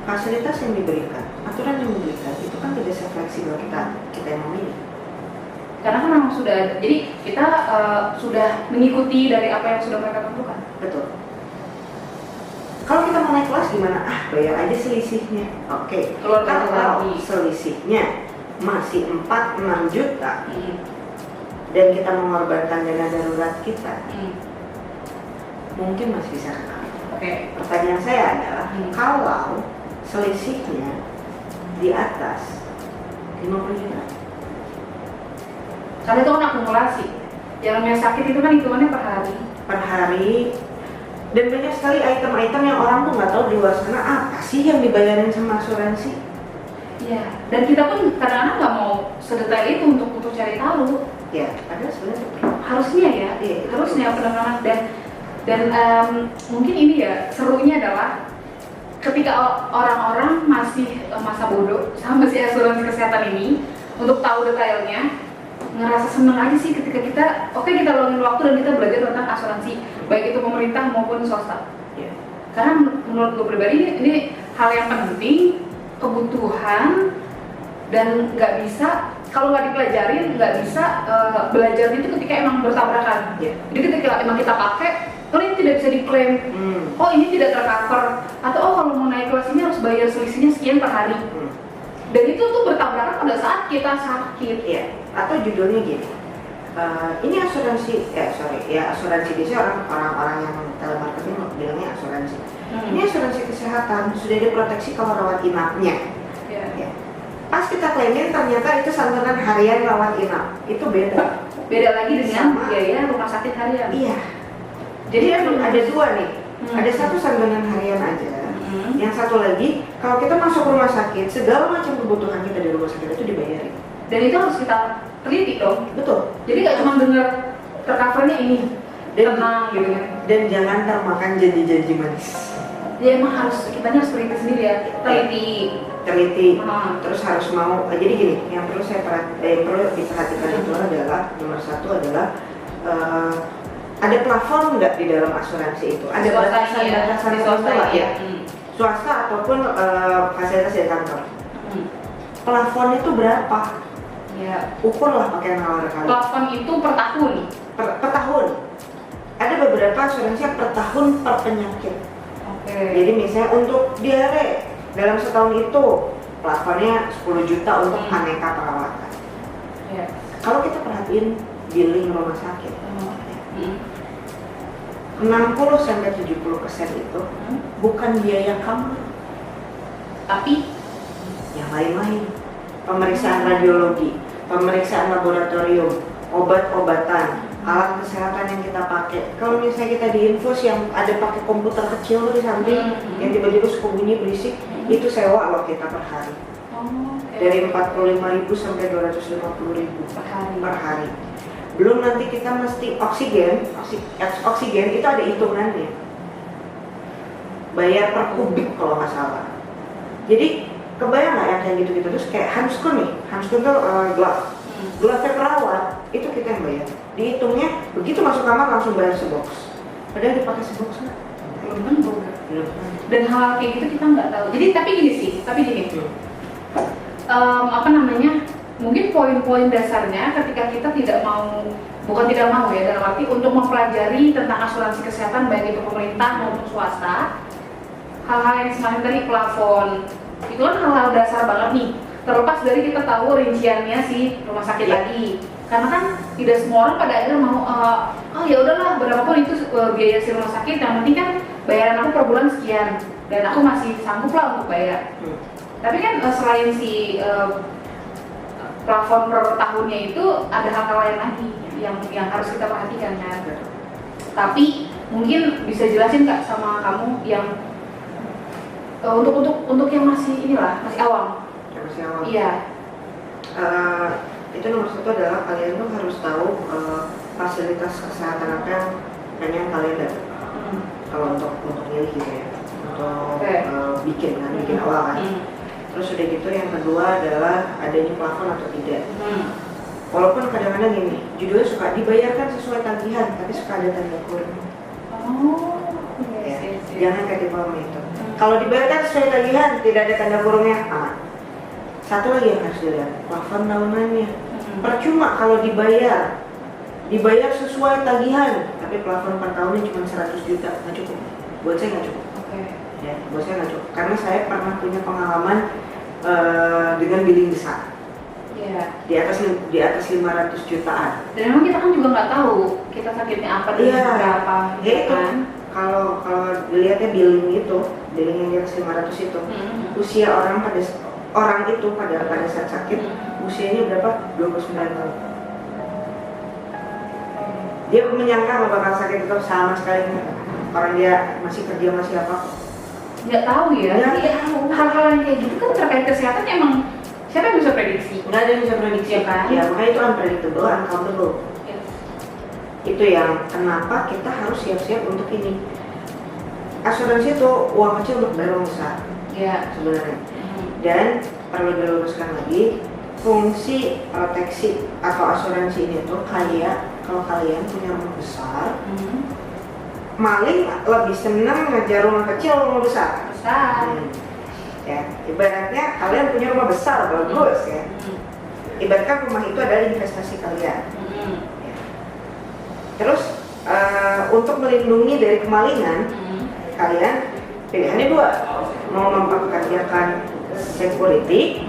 fasilitas yang diberikan, aturan yang diberikan itu kan tidak se-fleksibel kita yang memilih. Karena kan memang sudah ada, jadi kita sudah mengikuti dari apa yang sudah mereka tentukan. Betul. Kalau kita mau naik kelas gimana? Bayar aja selisihnya. Oke. Keluar Kalau lagi. selisihnya masih 4-6 juta dan kita mengorbankan dana darurat kita, mungkin masih bisa kena. Pertanyaan saya adalah kalau selisihnya di atas 50 juta, karena itu kan akumulasi. Yang namanya sakit itu kan hitungannya per hari, dan banyak sekali item-item yang orang tuh nggak tahu di luar sana apa sih yang dibayarin sama asuransi. Iya, dan kita pun kadang-kadang nggak mau sedetail itu untuk cari tahu. Ya, padahal sebenarnya Harusnya ya, harusnya benar-benar. Dan mungkin ini ya serunya adalah ketika orang-orang masih masa bodoh sama si asuransi kesehatan ini untuk tahu detailnya, ngerasa seneng aja sih ketika kita kita luangin waktu dan kita belajar tentang asuransi, baik itu pemerintah maupun swasta. Karena menurut gue pribadi ini hal yang penting, kebutuhan, dan nggak bisa kalau nggak dipelajarin, nggak bisa belajar itu ketika emang bertabrakan. Jadi ketika emang kita pakai, ini tidak bisa diklaim, ini tidak tercover, atau kalau mau naik kelas ini harus bayar selisihnya sekian per hari. Dan itu tuh bertabrakan pada saat kita sakit. Atau judulnya gini, ini asuransi, asuransi biasanya orang-orang yang telemarketing bilangnya asuransi. Ini asuransi kesehatan, sudah diproteksi kalau rawat inapnya. Pas kita klaimin ternyata itu santunan harian rawat inap, itu beda. Beda lagi dengan biaya rumah sakit harian. Iya. Jadi ada dua nih, ada satu santunan harian aja, yang satu lagi kalau kita masuk rumah sakit segala macam kebutuhan kita di rumah sakit itu dibayarin. Dan itu harus kita teliti dong. Betul. Jadi nggak cuma dengar tercovernya ini, tenang gitu kan. Dan jangan termakan janji-janji manis. Ya emang kitanya harus teliti sendiri ya, teliti. Terus harus mau. Jadi gini, yang perlu diperhatikan itu adalah nomor satu adalah ada plafon nggak di dalam asuransi itu? Ada batasan swasta ya? Swasta ataupun fasilitas di kantor. Plafonnya itu berapa? Ukurlah pakai nalar kali. Plafon itu per tahun? Per tahun. Ada beberapa asuransi yang per tahun per penyakit. Jadi misalnya untuk diare dalam setahun itu plafonnya 10 juta untuk aneka perawatan. Kalau kita perhatiin billing rumah sakit, 60-70% itu bukan biaya kamu, tapi yang lain-lain. Pemeriksaan radiologi, pemeriksaan laboratorium, obat-obatan, alat kesehatan yang kita pakai. Kalau misalnya kita diinfus yang ada pakai komputer kecil di samping, yang tiba-tiba suka bunyi berisik, itu sewa loh kita per hari. Dari 45.000 sampai 250.000 per hari. Belum nanti kita mesti oksigen itu ada hitungannya. Bayar per kubik kalau nggak salah. Jadi kebayang nggak yang kayak gitu-gitu, terus kayak handskun tuh glove perawat itu kita yang bayar. Dihitungnya begitu masuk kamar langsung bayar sebox. Padahal dipakai sebox nggak? Belum. Dan hal kayak gitu kita nggak tahu. Jadi tapi gini. Mungkin poin-poin dasarnya ketika kita bukan tidak mau ya, dalam arti untuk mempelajari tentang asuransi kesehatan baik itu pemerintah maupun swasta, hal-hal yang semacam tadi plafon, itu kan hal-hal dasar banget nih. Terlepas dari kita tahu rinciannya si rumah sakit lagi, karena kan tidak semua orang pada akhirnya mau ya udahlah berapapun itu biaya si rumah sakit, yang penting kan bayaran aku per bulan sekian dan aku masih sanggup lah untuk bayar. Tapi kan selain si plafon per tahunnya itu ada hal-hal lain lagi yang harus kita perhatikan kan. Tapi mungkin bisa jelasin Kak sama kamu yang untuk yang masih masih awam. Iya. Itu nomor satu adalah kalian tuh harus tahu fasilitas kesehatan apa yang kalian dapat. Kalau untuk milih gitu ya, untuk bikin awal kan. Terus udah gitu yang kedua adalah adanya plafon atau tidak. Walaupun kadang-kadang gini, judulnya suka dibayarkan sesuai tagihan, tapi suka ada tanda kurung. Jangan kayak di bawah itu. Kalau dibayarkan sesuai tagihan, tidak ada tanda kurungnya, aman. Satu lagi yang harus dilihat, plafon tahunannya. Percuma kalau dibayar sesuai tagihan, tapi plafon per tahunnya cuma 100 juta, nggak cukup. Buat saya nggak cukup. Ya, buat saya nggak cukup. Karena saya pernah punya pengalaman dengan billing besar. Iya. Di atas 500 jutaan. Dan memang kita kan juga nggak tahu kita sakitnya apa dan berapa, ya itu kan? Kalau dilihatnya billing yang di atas 500 itu, usia orang itu pada saat sakit, usianya berapa? 29 tahun. Dia menyangka bahwa bakal sakit itu sama sekali enggak. Orang dia masih kerja, masih apa? Nggak tahu ya. Hal-hal yang kayak gitu kan terkait kesehatan emang siapa yang bisa prediksi? Nggak ada yang bisa prediksi, kan? Ya, makanya itu unpredictable, uncountable. Yes. Itu yang kenapa kita harus siap-siap untuk ini. Asuransi itu uang kecil untuk bayar uang besar. Iya. Sebenarnya. Dan perlu diluruskan lagi, fungsi proteksi atau asuransi ini tuh kayak kalau kalian punya rumah besar, maling lebih senang ngejar rumah kecil rumah besar. Ya, ibaratnya kalian punya rumah besar bagus ya. Ibaratkan rumah itu adalah investasi kalian. Ya. Terus untuk melindungi dari kemalingan, kalian pilihannya dua, mau mempekerjakan security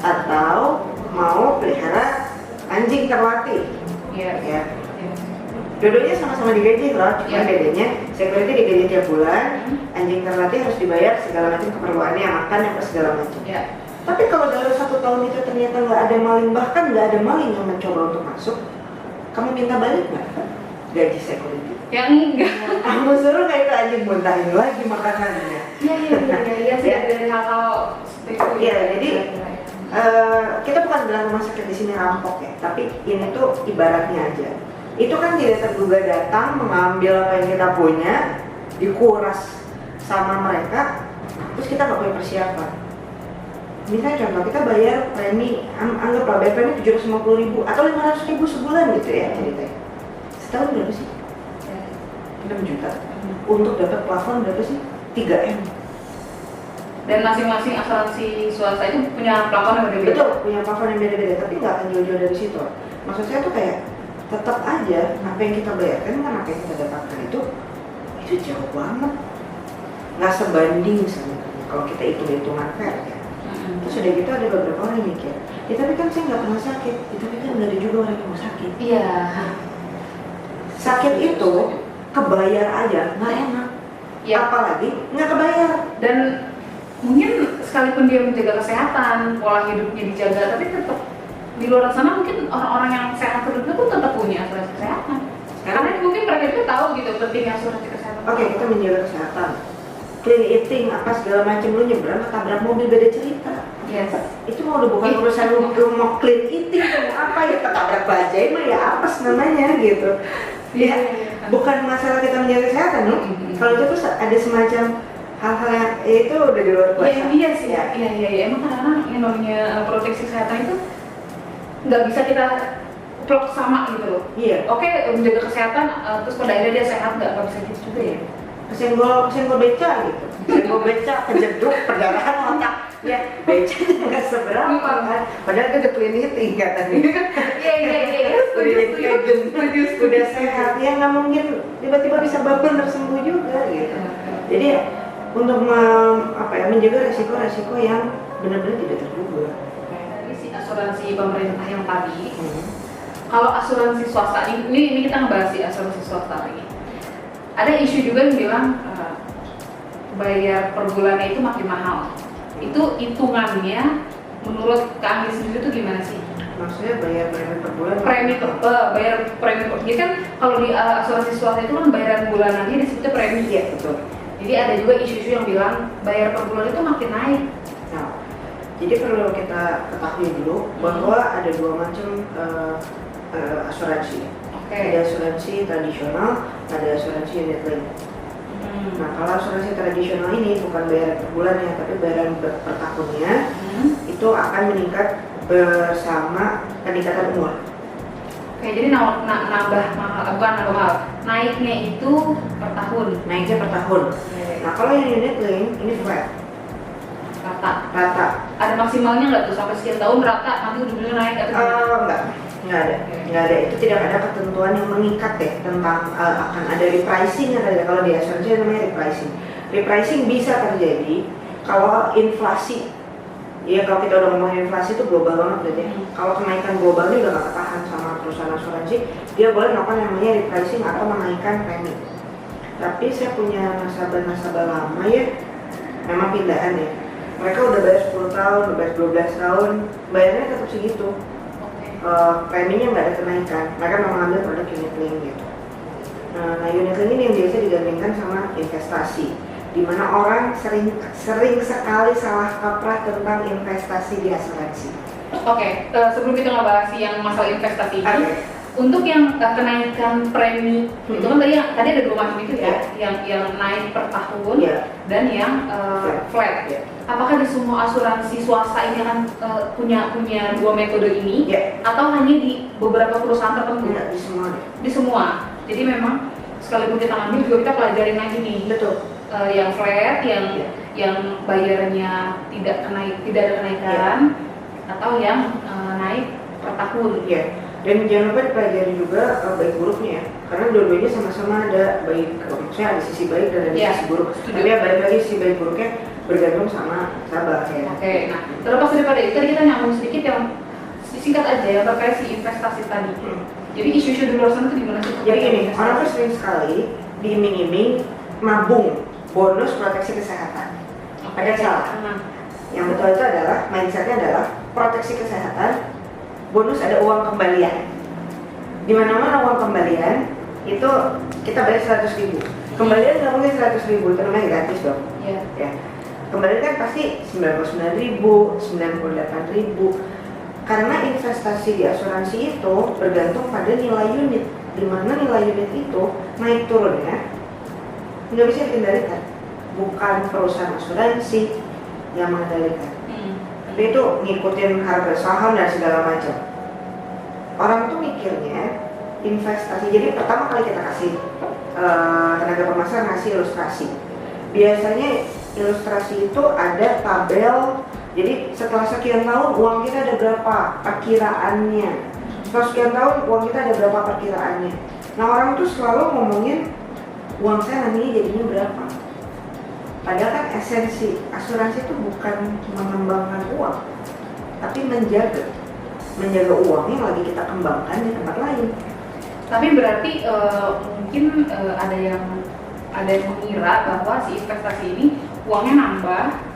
atau mau pelihara anjing terlatih. Ya. Dua-duanya sama-sama digaji loh, cuma bedanya security digaji tiap bulan, anjing terlatih harus dibayar segala macam keperluannya, makan apa segala macam. Tapi kalau dalam 1 tahun itu ternyata nggak ada maling, bahkan nggak ada maling yang mencoba untuk masuk, kamu minta balik nggak gaji security? Ya enggak. Kamu suruh kayak itu anjing muntahin lagi makanannya. Iya sih, dari hal-hal seperti itu. Iya, jadi kita bukan bilang rumah sakit di sini rampok ya, tapi ini tuh ibaratnya aja. Itu kan tidak terduga datang mengambil apa yang kita punya, dikuras sama mereka, terus kita nggak punya persiapan. Misalnya contoh, kita bayar premi, anggaplah bayar premi 750.000 atau 500.000 sebulan gitu ya ceritanya. Setahun berapa sih? 6 juta. Untuk dapat plafon berapa sih? 3M. Dan masing-masing asuransi swasta itu punya plafon yang berbeda. Betul, punya plafon yang beda-beda, tapi nggak akan jauh-jauh dari situ. Maksud saya tuh kayak tetap aja apa yang kita bayarkan kan apa yang kita dapatkan itu jauh banget, nggak sebanding sebenarnya kalau kita hitung-hitungan fair ya. Terus udah gitu ada beberapa orang yang mikir, ya tapi kan saya nggak pernah sakit, ya tapi kan nggak ada juga orang yang mau sakit. Iya. Sakit itu kebayar aja nggak enak, apalagi nggak kebayar. Dan mungkin sekalipun dia menjaga kesehatan, pola hidupnya dijaga, tapi tetap di luar sana mungkin orang-orang yang sehat itu pun tetap punya asuransi kesehatan. Karena mungkin mereka itu tahu gitu pentingnya asuransi kesehatan. Oke, kita menjaga kesehatan, clean eating, apa segala macam, lu nyebrang tabrak mobil beda cerita. Yes. Itu mau udah bukan urusan lu mau clean eating, mau apa ya ketabrak bajai mah ya apes namanya gitu. Ya, bukan masalah kita menjaga kesehatan loh. Kalau itu tuh ada semacam hal-hal yang itu udah di luar kuasa. Iya sih ya. Iya. Emang karena yang namanya proteksi kesehatan itu nggak bisa kita plok sama gitu loh. Iya. Oke, menjaga kesehatan terus pada akhirnya dia sehat nggak bisa gitu juga ya. Kesenggol beca gitu. Kesenggol beca, kejeduk, perdarahan otak. Ya, beca nggak seberapa kan. Padahal itu udah clean eating katanya. Iya. Udah sehat ya, nggak mungkin tiba-tiba bisa babon tersembuh juga gitu. Jadi ya, untuk menjaga resiko-resiko yang benar-benar tidak terduga. Ini si asuransi pemerintah yang tadi. Kalau asuransi swasta ini kita ngebahas si asuransi swasta lagi. Ada isu juga yang bilang bayar per bulannya itu makin mahal. Itu hitungannya menurut kami sendiri itu gimana sih? Maksudnya bayar per bulan? Bayar premi per. Jadi kan kalau di asuransi swasta itu kan bayaran bulanannya disebutnya premi ya, betul. Jadi ada juga isu-isu yang bilang bayar per bulan itu makin naik. Nah, jadi perlu kita ketahui dulu bahwa ada dua macam asuransi. Ada asuransi tradisional, ada asuransi unit link. Nah, kalau asuransi tradisional ini bukan bayaran per bulannya, tapi bayaran per tahunnya, itu akan meningkat bersama peningkatan umur. Oke, jadi nambah mahal, bukan nambah mahal, naiknya itu per tahun. Naiknya per tahun. Nah, kalau yang unit link ini flat. Rata. Ada maksimalnya nggak tuh sampai sekian tahun rata nanti ujung-ujungnya naik atau nggak ada. Itu tidak ada ketentuan yang mengikat ya tentang akan ada repricing, ada kalau di asuransi namanya repricing. Repricing bisa terjadi kalau inflasi. Iya, kalau kita udah ngomongin inflasi itu global banget berarti. Kalau kenaikan global ini udah nggak ketahan sama perusahaan asuransi, dia boleh melakukan yang namanya repricing atau menaikkan premi. Tapi saya punya nasabah-nasabah lama ya, memang pindahan ya. Mereka udah bayar 10 tahun, udah bayar 12 tahun, bayarnya tetap segitu. Preminya nggak ada kenaikan. Mereka memang ambil produk unit link gitu. Nah, unit link ini yang biasa digandingkan sama investasi, di mana orang sering sekali salah kaprah tentang investasi di asuransi. Sebelum kita ngebahas yang masalah investasi ini, untuk yang kenaikan premi itu kan tadi ada dua macam itu ya, yang naik per tahun dan yang flat. Apakah di semua asuransi swasta ini akan punya dua metode ini, atau hanya di beberapa perusahaan tertentu? Di semua. Di semua. Jadi memang sekalipun kita ngambil juga kita pelajarin lagi nih. Betul. Yang flat, yang bayarnya tidak ada kenaikan, atau yang naik per tahun. Dan jangan lupa dipelajari juga baik buruknya ya, karena dua-duanya sama-sama ada baik, maksudnya ada sisi baik dan ada sisi buruk. Tapi ya balik lagi sisi baik buruknya bergantung sama sahabat ya. Nah terlepas daripada itu tadi kita nyambung sedikit yang singkat aja yang terkait si investasi tadi. Jadi isu-isu di luar sana itu gimana sih? Jadi gini, orang tuh sering sekali diiming-iming nabung bonus proteksi kesehatan. Ada salah. Yang betul itu adalah mindsetnya adalah proteksi kesehatan, bonus ada uang kembalian. Di mana-mana uang kembalian itu kita bayar 100.000. Kembalian nggak mungkin 100.000, itu namanya gratis dong. Ya. Kembalian kan pasti 99.000, 98.000. Karena investasi di asuransi itu bergantung pada nilai unit, di mana nilai unit itu naik turunnya nggak bisa dikendalikan. Bukan perusahaan asuransi yang mengendalikan. Tapi itu ngikutin harga saham dan segala macam. Orang tuh mikirnya investasi. Jadi pertama kali kita kasih tenaga pemasaran ngasih ilustrasi. Biasanya ilustrasi itu ada tabel. Jadi setelah sekian tahun uang kita ada berapa perkiraannya. Setelah sekian tahun uang kita ada berapa perkiraannya. Nah orang tuh selalu ngomongin uang saya nantinya jadinya berapa. Padahal kan esensi asuransi itu bukan mengembangkan uang, tapi menjaga uang yang lagi kita kembangkan di tempat lain. Tapi berarti mungkin ada yang mengira bahwa si investasi ini uangnya nambah,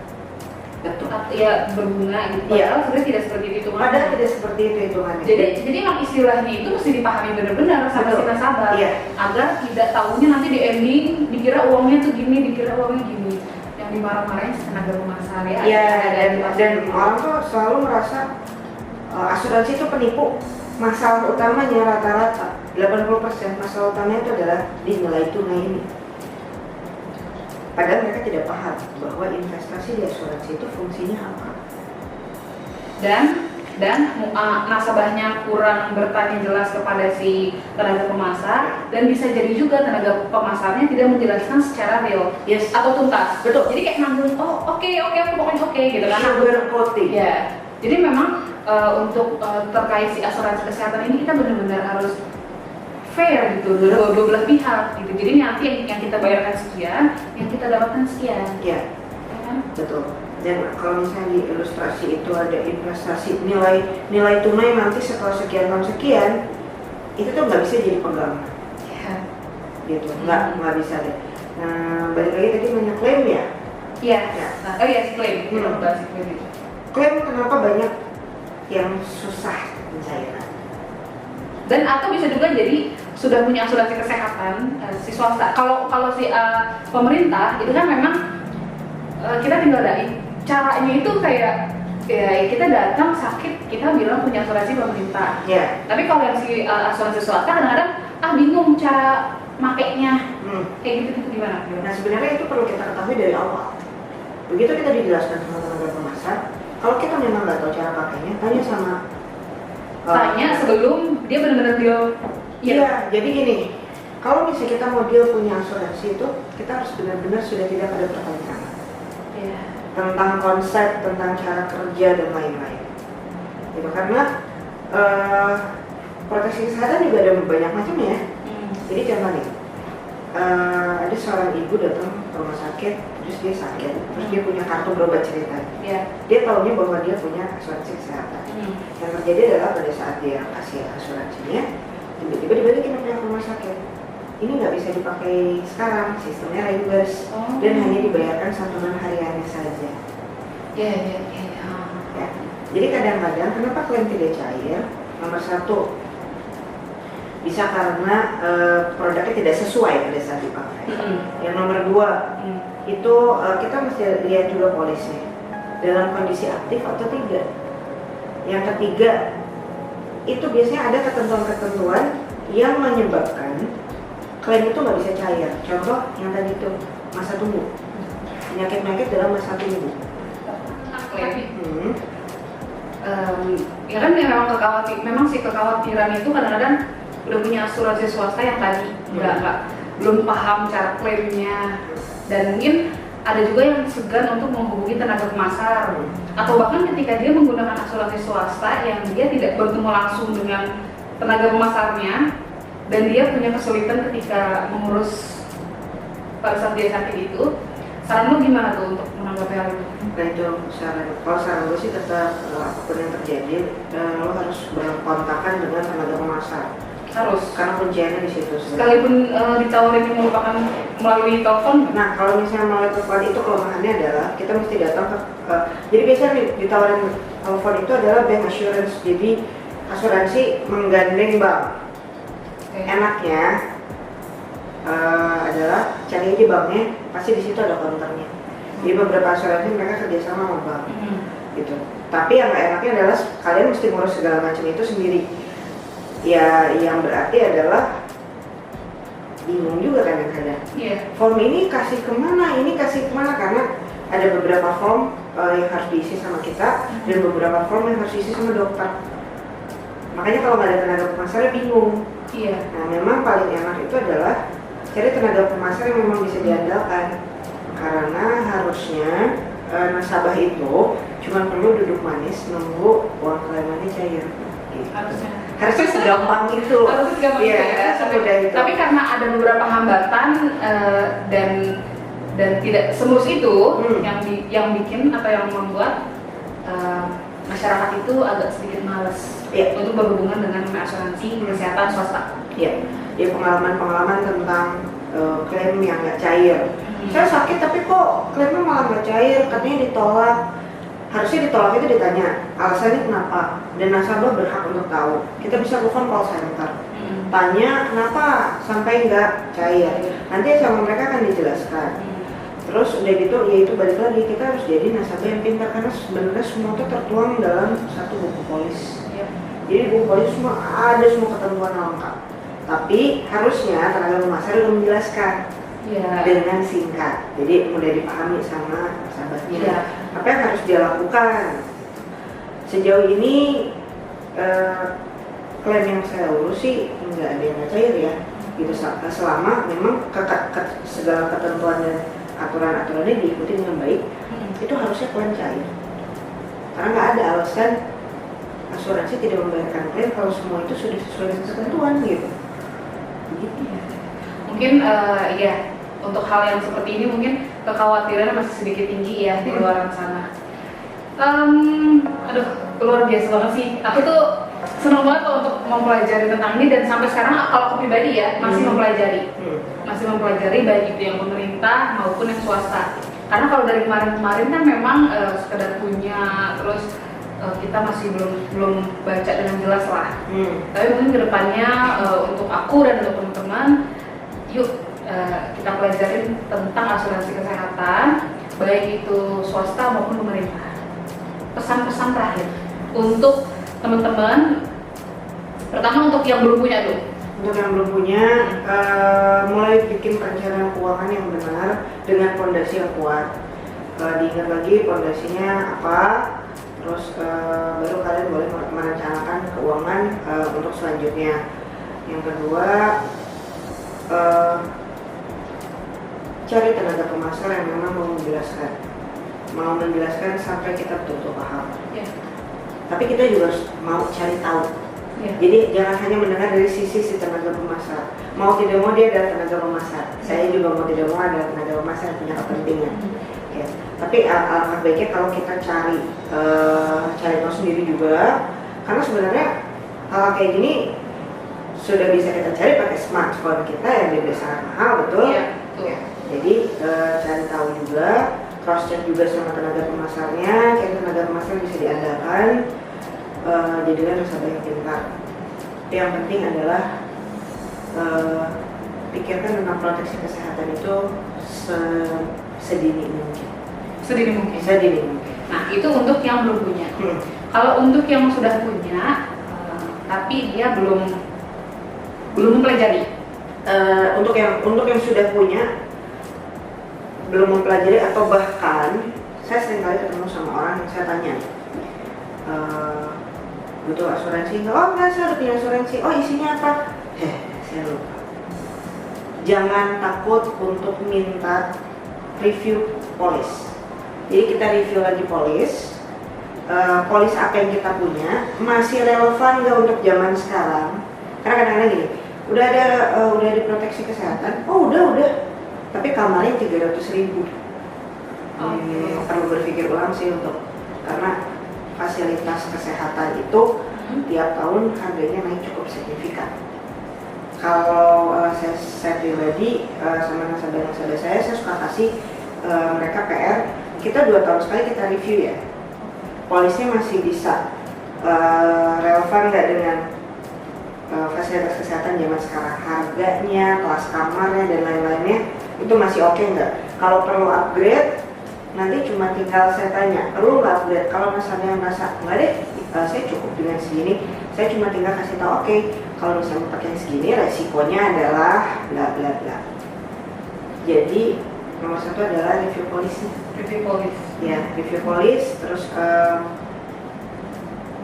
betul? Ya berbunga gitu. Padahal sebenarnya tidak seperti itu. Padahal tidak seperti itu hitungannya. Jadi emang istilahnya itu mesti dipahami benar-benar sama si nasabah, agar tidak tahunya nanti di ending dikira uangnya tuh gini, dikira uangnya gini. Yang dimarah-marahin tenaga pemasar dan orang tuh selalu merasa asuransi itu penipu. Masalah utamanya rata-rata 80% masalah utamanya itu adalah di nilai tunai ini. Padahal mereka tidak paham bahwa investasi di asuransi itu fungsinya apa. Dan nasabahnya kurang bertanya jelas kepada si tenaga pemasar, dan bisa jadi juga tenaga pemasarnya tidak menjelaskan secara real atau tuntas. Betul. Jadi kayak nanggung, oke, aku pokoknya oke gitu kan. Sugarcoating. Jadi memang untuk terkait si asuransi kesehatan ini kita benar-benar harus fair gitu, dua belah pihak gitu. Jadi nanti yang kita bayarkan sekian, yang kita dapatkan sekian. Ya kan? Betul. Dan kalau misalnya di ilustrasi itu ada investasi nilai tunai nanti setelah sekian tahun sekian, itu tuh nggak bisa jadi pegangan. Gitu, nggak bisa deh. Nah balik lagi tadi banyak klaim ya. Klaim. Kita bahas klaim. Klaim kenapa banyak yang susah pencairan? Dan atau bisa juga jadi sudah punya asuransi kesehatan si swasta. Kalau si pemerintah itu kan memang kita tinggal dari caranya itu kayak kita datang sakit kita bilang punya asuransi pemerintah. Tapi kalau yang si asuransi swasta kadang-kadang bingung cara makainya. Kayak gitu gimana? Nah sebenarnya itu perlu kita ketahui dari awal. Begitu kita dijelaskan sama tenaga pemasar, kalau kita memang nggak tahu cara pakainya, tanya sama tanya sebelum dia benar-benar deal. Jadi gini, kalau misalnya kita mau deal punya asuransi itu, kita harus benar-benar sudah tidak ada pertanyaan tentang konsep, tentang cara kerja dan lain-lain. Gitu, karena proteksi kesehatan juga ada banyak macam ya. Jadi contoh nih, ada seorang ibu datang ke rumah sakit, terus dia sakit, terus dia punya kartu berobat cerita. Dia tahunya bahwa dia punya asuransi kesehatan. Yang terjadi adalah pada saat dia kasih asuransinya, tiba-tiba dibalikin ke rumah sakit. Ini nggak bisa dipakai sekarang, sistemnya reimburse dan hanya dibayarkan santunan hariannya saja. Ya. Jadi kadang-kadang kenapa klaim tidak cair? Nomor satu, bisa karena produknya tidak sesuai pada saat dipakai. Yang nomor dua, itu kita mesti lihat juga polisnya dalam kondisi aktif atau tidak. Yang ketiga, itu biasanya ada ketentuan-ketentuan yang menyebabkan klaim itu nggak bisa cair. Contoh yang tadi itu masa tunggu, penyakit-penyakit dalam masa tunggu. Ya kan memang sih kekhawatiran itu kadang-kadang udah punya asuransi swasta yang tadi belum paham cara klaimnya, dan mungkin ada juga yang segan untuk menghubungi tenaga pemasar, atau bahkan ketika dia menggunakan asuransi swasta yang dia tidak bertemu langsung dengan tenaga pemasarnya dan dia punya kesulitan ketika mengurus pada saat dia sakit itu. Saran lo gimana tuh untuk menanggapi hal itu? Nah itu kalau saran gue sih tetap apapun yang terjadi lo harus berkontakan dengan tenaga pemasar. Harus, karena kunciannya di situ. Sekalipun ditawarin merupakan melalui telepon. Nah kalau misalnya melalui telepon itu kelemahannya adalah kita mesti datang ke jadi biasanya ditawarin telepon itu adalah bank assurance, jadi asuransi menggandeng bank. Enaknya adalah cari aja banknya, pasti di situ ada counternya. Jadi beberapa asuransi mereka kerjasama sama bank, gitu. Tapi yang nggak enaknya adalah kalian mesti ngurus segala macam itu sendiri. Ya, yang berarti adalah bingung juga kadang-kadang. Form ini kasih kemana, ini kasih kemana, karena ada beberapa form yang harus diisi sama kita dan beberapa form yang harus diisi sama dokter. Makanya kalau nggak ada tenaga pemasarnya bingung. Nah, memang paling enak itu adalah cari tenaga pemasar yang memang bisa diandalkan, karena harusnya nasabah itu cuma perlu duduk manis nunggu uang klaimannya cair. Harusnya segampang itu. Tapi karena ada beberapa hambatan dan tidak semulus itu yang bikin atau yang membuat masyarakat itu agak sedikit malas untuk berhubungan dengan asuransi kesehatan swasta. Ya pengalaman tentang klaim yang nggak cair. Saya sakit tapi kok klaimnya malah nggak cair, katanya ditolak. Harusnya ditolak itu ditanya alasannya kenapa, dan nasabah berhak untuk tahu. Kita bisa telepon call center, tanya kenapa sampai nggak cair. Nanti sama mereka akan dijelaskan. Terus udah gitu, ya itu balik lagi, kita harus jadi nasabah yang pintar, karena sebenarnya semua itu tertuang dalam satu buku polis. Jadi buku polis semua ada semua ketentuan lengkap. Tapi harusnya tenaga pemasar udah menjelaskan dengan singkat, jadi mudah dipahami sama nasabahnya. Apa yang harus dia lakukan? Sejauh ini klaim yang saya urus sih nggak ada yang nggak cair ya. Gitu, selama memang segala ketentuan dan aturan-aturannya diikuti dengan baik, itu harusnya klaim cair. Karena nggak ada alasan asuransi tidak membayarkan klaim kalau semua itu sudah sesuai dengan ketentuan gitu. Mungkin untuk hal yang seperti ini mungkin kekhawatiran masih sedikit tinggi ya di luar sana. Luar biasa banget sih. Aku tuh senang banget untuk mempelajari tentang ini, dan sampai sekarang kalau aku pribadi ya masih mempelajari baik itu yang pemerintah maupun yang swasta. Karena kalau dari kemarin-kemarin kan memang sekedar punya, terus kita masih belum baca dengan jelas lah. Tapi mungkin kedepannya untuk aku dan untuk teman-teman, yuk kita pelajarin tentang asuransi kesehatan, baik itu swasta maupun pemerintah. Pesan-pesan terakhir untuk teman-teman, pertama untuk yang belum punya dulu. Untuk yang belum punya, mulai bikin perencanaan keuangan yang benar dengan fondasi yang kuat. Diingat lagi fondasinya apa, terus baru kalian boleh merencanakan keuangan untuk selanjutnya. Yang kedua, cari tenaga pemasar yang memang mau menjelaskan sampai kita betul-betul paham. Tapi kita juga harus mau cari tahu Ya. Jadi jangan hanya mendengar dari sisi si tenaga pemasar. Mau tidak mau dia adalah tenaga pemasar. Saya juga mau tidak mau adalah tenaga pemasar yang punya kepentingan. Ya. Tapi alangkah baiknya kalau kita cari tahu sendiri juga, karena sebenarnya hal kayak gini sudah bisa kita cari pakai smartphone kita yang lebih sangat mahal, betul? Iya, betul. Ya. Jadi cari tahu juga, cross check juga sama tenaga pemasarnya, kayak tenaga pemasar bisa diandalkan. Jadilah nasabah yang pintar. Yang penting adalah pikirkan tentang proteksi kesehatan itu sedini mungkin. Sedini mungkin. Sedini mungkin. Nah, itu untuk yang belum punya. Kalau untuk yang sudah punya, tapi dia belum mempelajari. Untuk yang sudah punya, belum mempelajari atau bahkan saya sering kali ketemu sama orang yang saya tanya, butuh asuransi? Oh enggak, saya udah punya asuransi. Oh isinya apa? Saya lupa. Jangan takut untuk minta review polis. Jadi kita review lagi polis apa yang kita punya masih relevan nggak untuk zaman sekarang? Karena kadang-kadang gini, udah ada proteksi kesehatan. Oh udah. Tapi kamarnya 300.000. Perlu berpikir ulang sih karena fasilitas kesehatan itu tiap tahun harganya naik cukup signifikan. Kalau saya pribadi sama nasabah-nasabah saya suka kasih mereka PR, kita 2 tahun sekali kita review ya. Polisnya masih bisa relevan nggak dengan fasilitas kesehatan zaman sekarang, harganya, kelas kamarnya dan lain-lainnya itu masih oke nggak? Kalau perlu upgrade, nanti cuma tinggal saya tanya, perlu nggak upgrade? Kalau nasabahnya merasa nggak deh, saya cukup dengan segini, saya cuma tinggal kasih tahu oke, kalau misalnya pakai segini resikonya adalah bla bla bla. Jadi nomor 1 adalah review polisnya. Review polis. Ya, review polis. Terus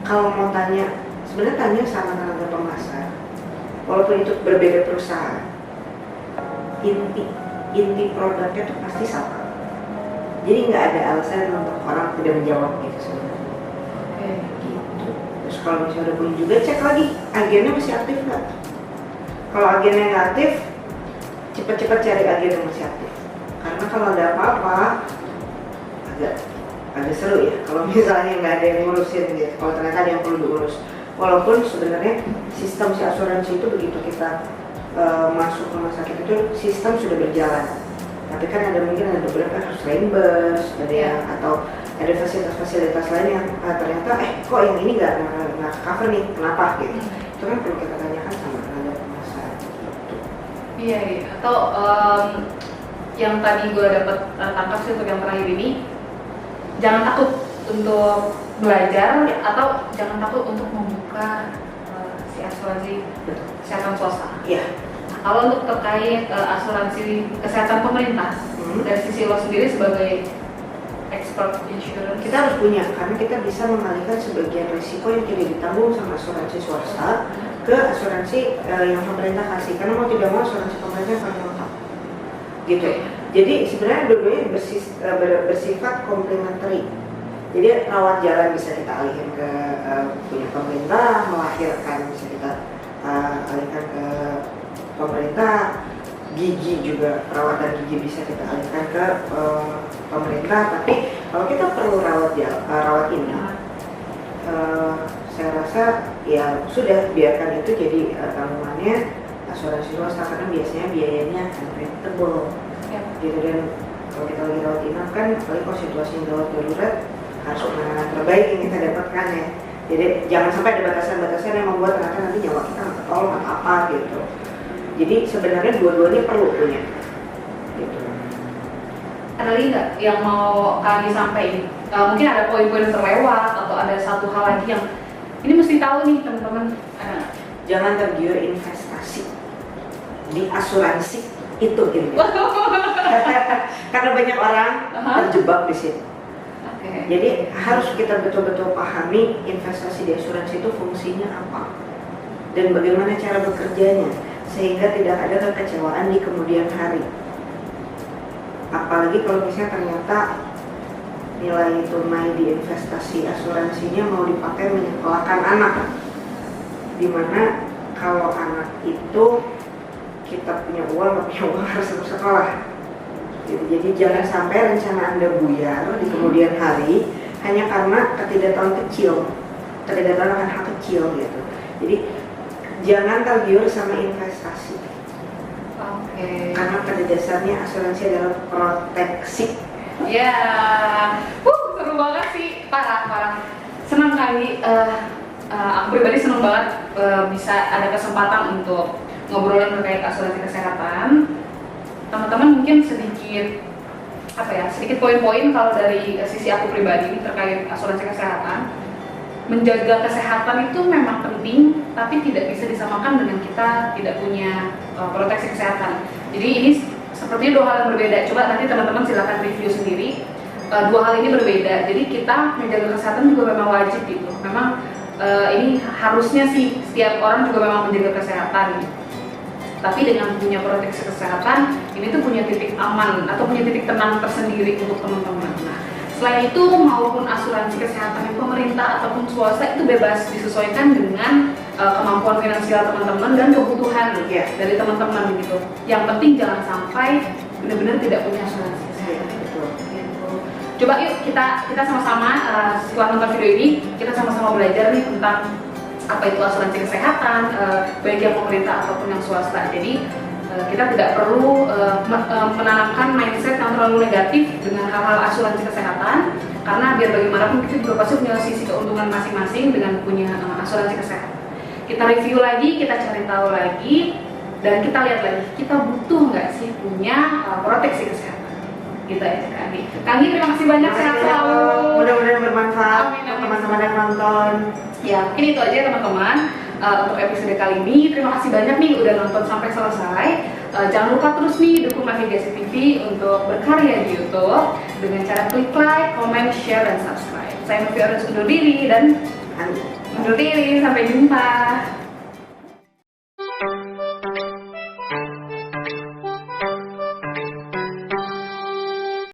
kalau mau tanya, sebenarnya tanya sama tenaga pemasar, walaupun itu berbeda perusahaan, inti produknya itu pasti sama. Jadi nggak ada alasan untuk orang tidak menjawab gitu sebenarnya. Gitu. Terus kalau misalnya udah punya juga, cek lagi agennya masih aktif nggak. Kalau agennya nggak aktif, cepat-cepat cari agen yang masih aktif. Karena kalau ada apa-apa, agak seru ya. Kalau misalnya nggak ada yang ngurusin gitu. Kalau ternyata ada yang perlu diurus. Walaupun sebenarnya sistem si asuransi itu begitu kita masuk rumah sakit itu sistem sudah berjalan. Tapi kan mungkin ada beberapa harus reimburse, atau ada fasilitas-fasilitas lain yang ternyata kok yang ini nggak cover nih, kenapa gitu. Itu kan perlu kita tanyakan sama tenaga pemasar gitu. Iya. Atau yang tadi gue dapat tangkap sih untuk yang terakhir ini, jangan takut untuk belajar atau jangan takut untuk membuka si asuransi kesehatan swasta. Iya. Kalau untuk terkait asuransi kesehatan pemerintah, dari sisi lo sendiri sebagai expert insurance, kita harus punya, karena kita bisa mengalihkan sebagian risiko yang tidak ditanggung sama asuransi swasta ke asuransi yang pemerintah kasih. Karena mau tidak mau asuransi pemerintah paling lengkap. Gitu. Jadi sebenarnya dua-duanya bersifat komplementari. Jadi rawat jalan bisa kita alihkan ke punya pemerintah, melahirkan bisa kita alihkan ke pemerintah, gigi juga, perawatan gigi bisa kita alihkan ke pemerintah. Tapi kalau kita perlu rawat ini, saya rasa ya sudah biarkan itu jadi tanggungannya asuransi swasta, karena biasanya biayanya unpredictable. Gitu. Dan kalau kita lagi rawat inap kan, apalagi kalau situasi gawat darurat, harus penanganan terbaik yang kita dapatkan ya. Jadi jangan sampai ada batasan-batasan yang membuat ternyata nanti nyawa kita nggak ketolong atau apa gitu. Jadi sebenarnya dua-duanya perlu punya. Gitu. Ada lagi nggak yang mau kalian sampaikan? Mungkin ada poin-poin terlewat atau ada satu hal lagi yang ini mesti tahu nih teman-teman. Jangan tergiur investasi di asuransi itu gitu. Karena banyak orang terjebak di situ. Jadi harus kita betul-betul pahami investasi di asuransi itu fungsinya apa dan bagaimana cara bekerjanya, sehingga tidak ada kekecewaan di kemudian hari. Apalagi kalau misalnya ternyata nilai tunai di investasi asuransinya mau dipakai menyekolahkan anak, dimana kalau anak itu kita punya uang, nggak punya uang harus tetap sekolah. Gitu. Jadi jangan sampai rencana Anda buyar di kemudian hari hanya karena ketidaktahuan akan hal kecil gitu. Jadi jangan tergiur sama investasi. Oke. Karena pada dasarnya asuransi adalah proteksi. Ya, seru banget sih, parah. Senang kali, aku pribadi senang banget bisa ada kesempatan untuk ngobrolin terkait asuransi kesehatan. Teman-teman mungkin sedikit poin-poin kalau dari sisi aku pribadi terkait asuransi kesehatan. Menjaga kesehatan itu memang penting, tapi tidak bisa disamakan dengan kita tidak punya proteksi kesehatan. Jadi ini sepertinya dua hal yang berbeda. Coba nanti teman-teman silakan review sendiri. Dua hal ini berbeda. Jadi kita menjaga kesehatan juga memang wajib gitu. Memang ini harusnya sih setiap orang juga memang menjaga kesehatan. Tapi dengan punya proteksi kesehatan, ini tuh punya titik aman atau punya titik tenang tersendiri untuk teman-teman. Nah, selain itu maupun asuransi kesehatan yang pemerintah ataupun swasta itu bebas disesuaikan dengan kemampuan finansial teman-teman dan kebutuhan dari teman-teman gitu. Yang penting jangan sampai benar-benar tidak punya asuransi kesehatan. Gitu. Coba yuk kita sama-sama setelah nonton video ini kita sama-sama belajar nih tentang apa itu asuransi kesehatan, baik yang pemerintah ataupun yang swasta. Jadi kita tidak perlu menanamkan mindset yang terlalu negatif dengan hal-hal asuransi kesehatan, karena biar bagaimanapun kita juga pasti punya sisi keuntungan masing-masing dengan punya asuransi kesehatan. Kita review lagi, kita cari tahu lagi, dan kita lihat lagi kita butuh nggak sih punya proteksi kesehatan. Gitu ya Kak Anggi. Kak Anggi, terima kasih banyak, sehat selalu. Mudah-mudahan bermanfaat untuk teman-teman yang nonton. Ya, mungkin itu aja teman-teman untuk episode kali ini. Terima kasih banyak nih udah nonton sampai selesai. Jangan lupa terus nih dukung Navigasi TV untuk berkarya di YouTube dengan cara klik like, comment, share, dan subscribe. Saya Novi Orange undur diri dan Anggi. undur diri. Sampai jumpa.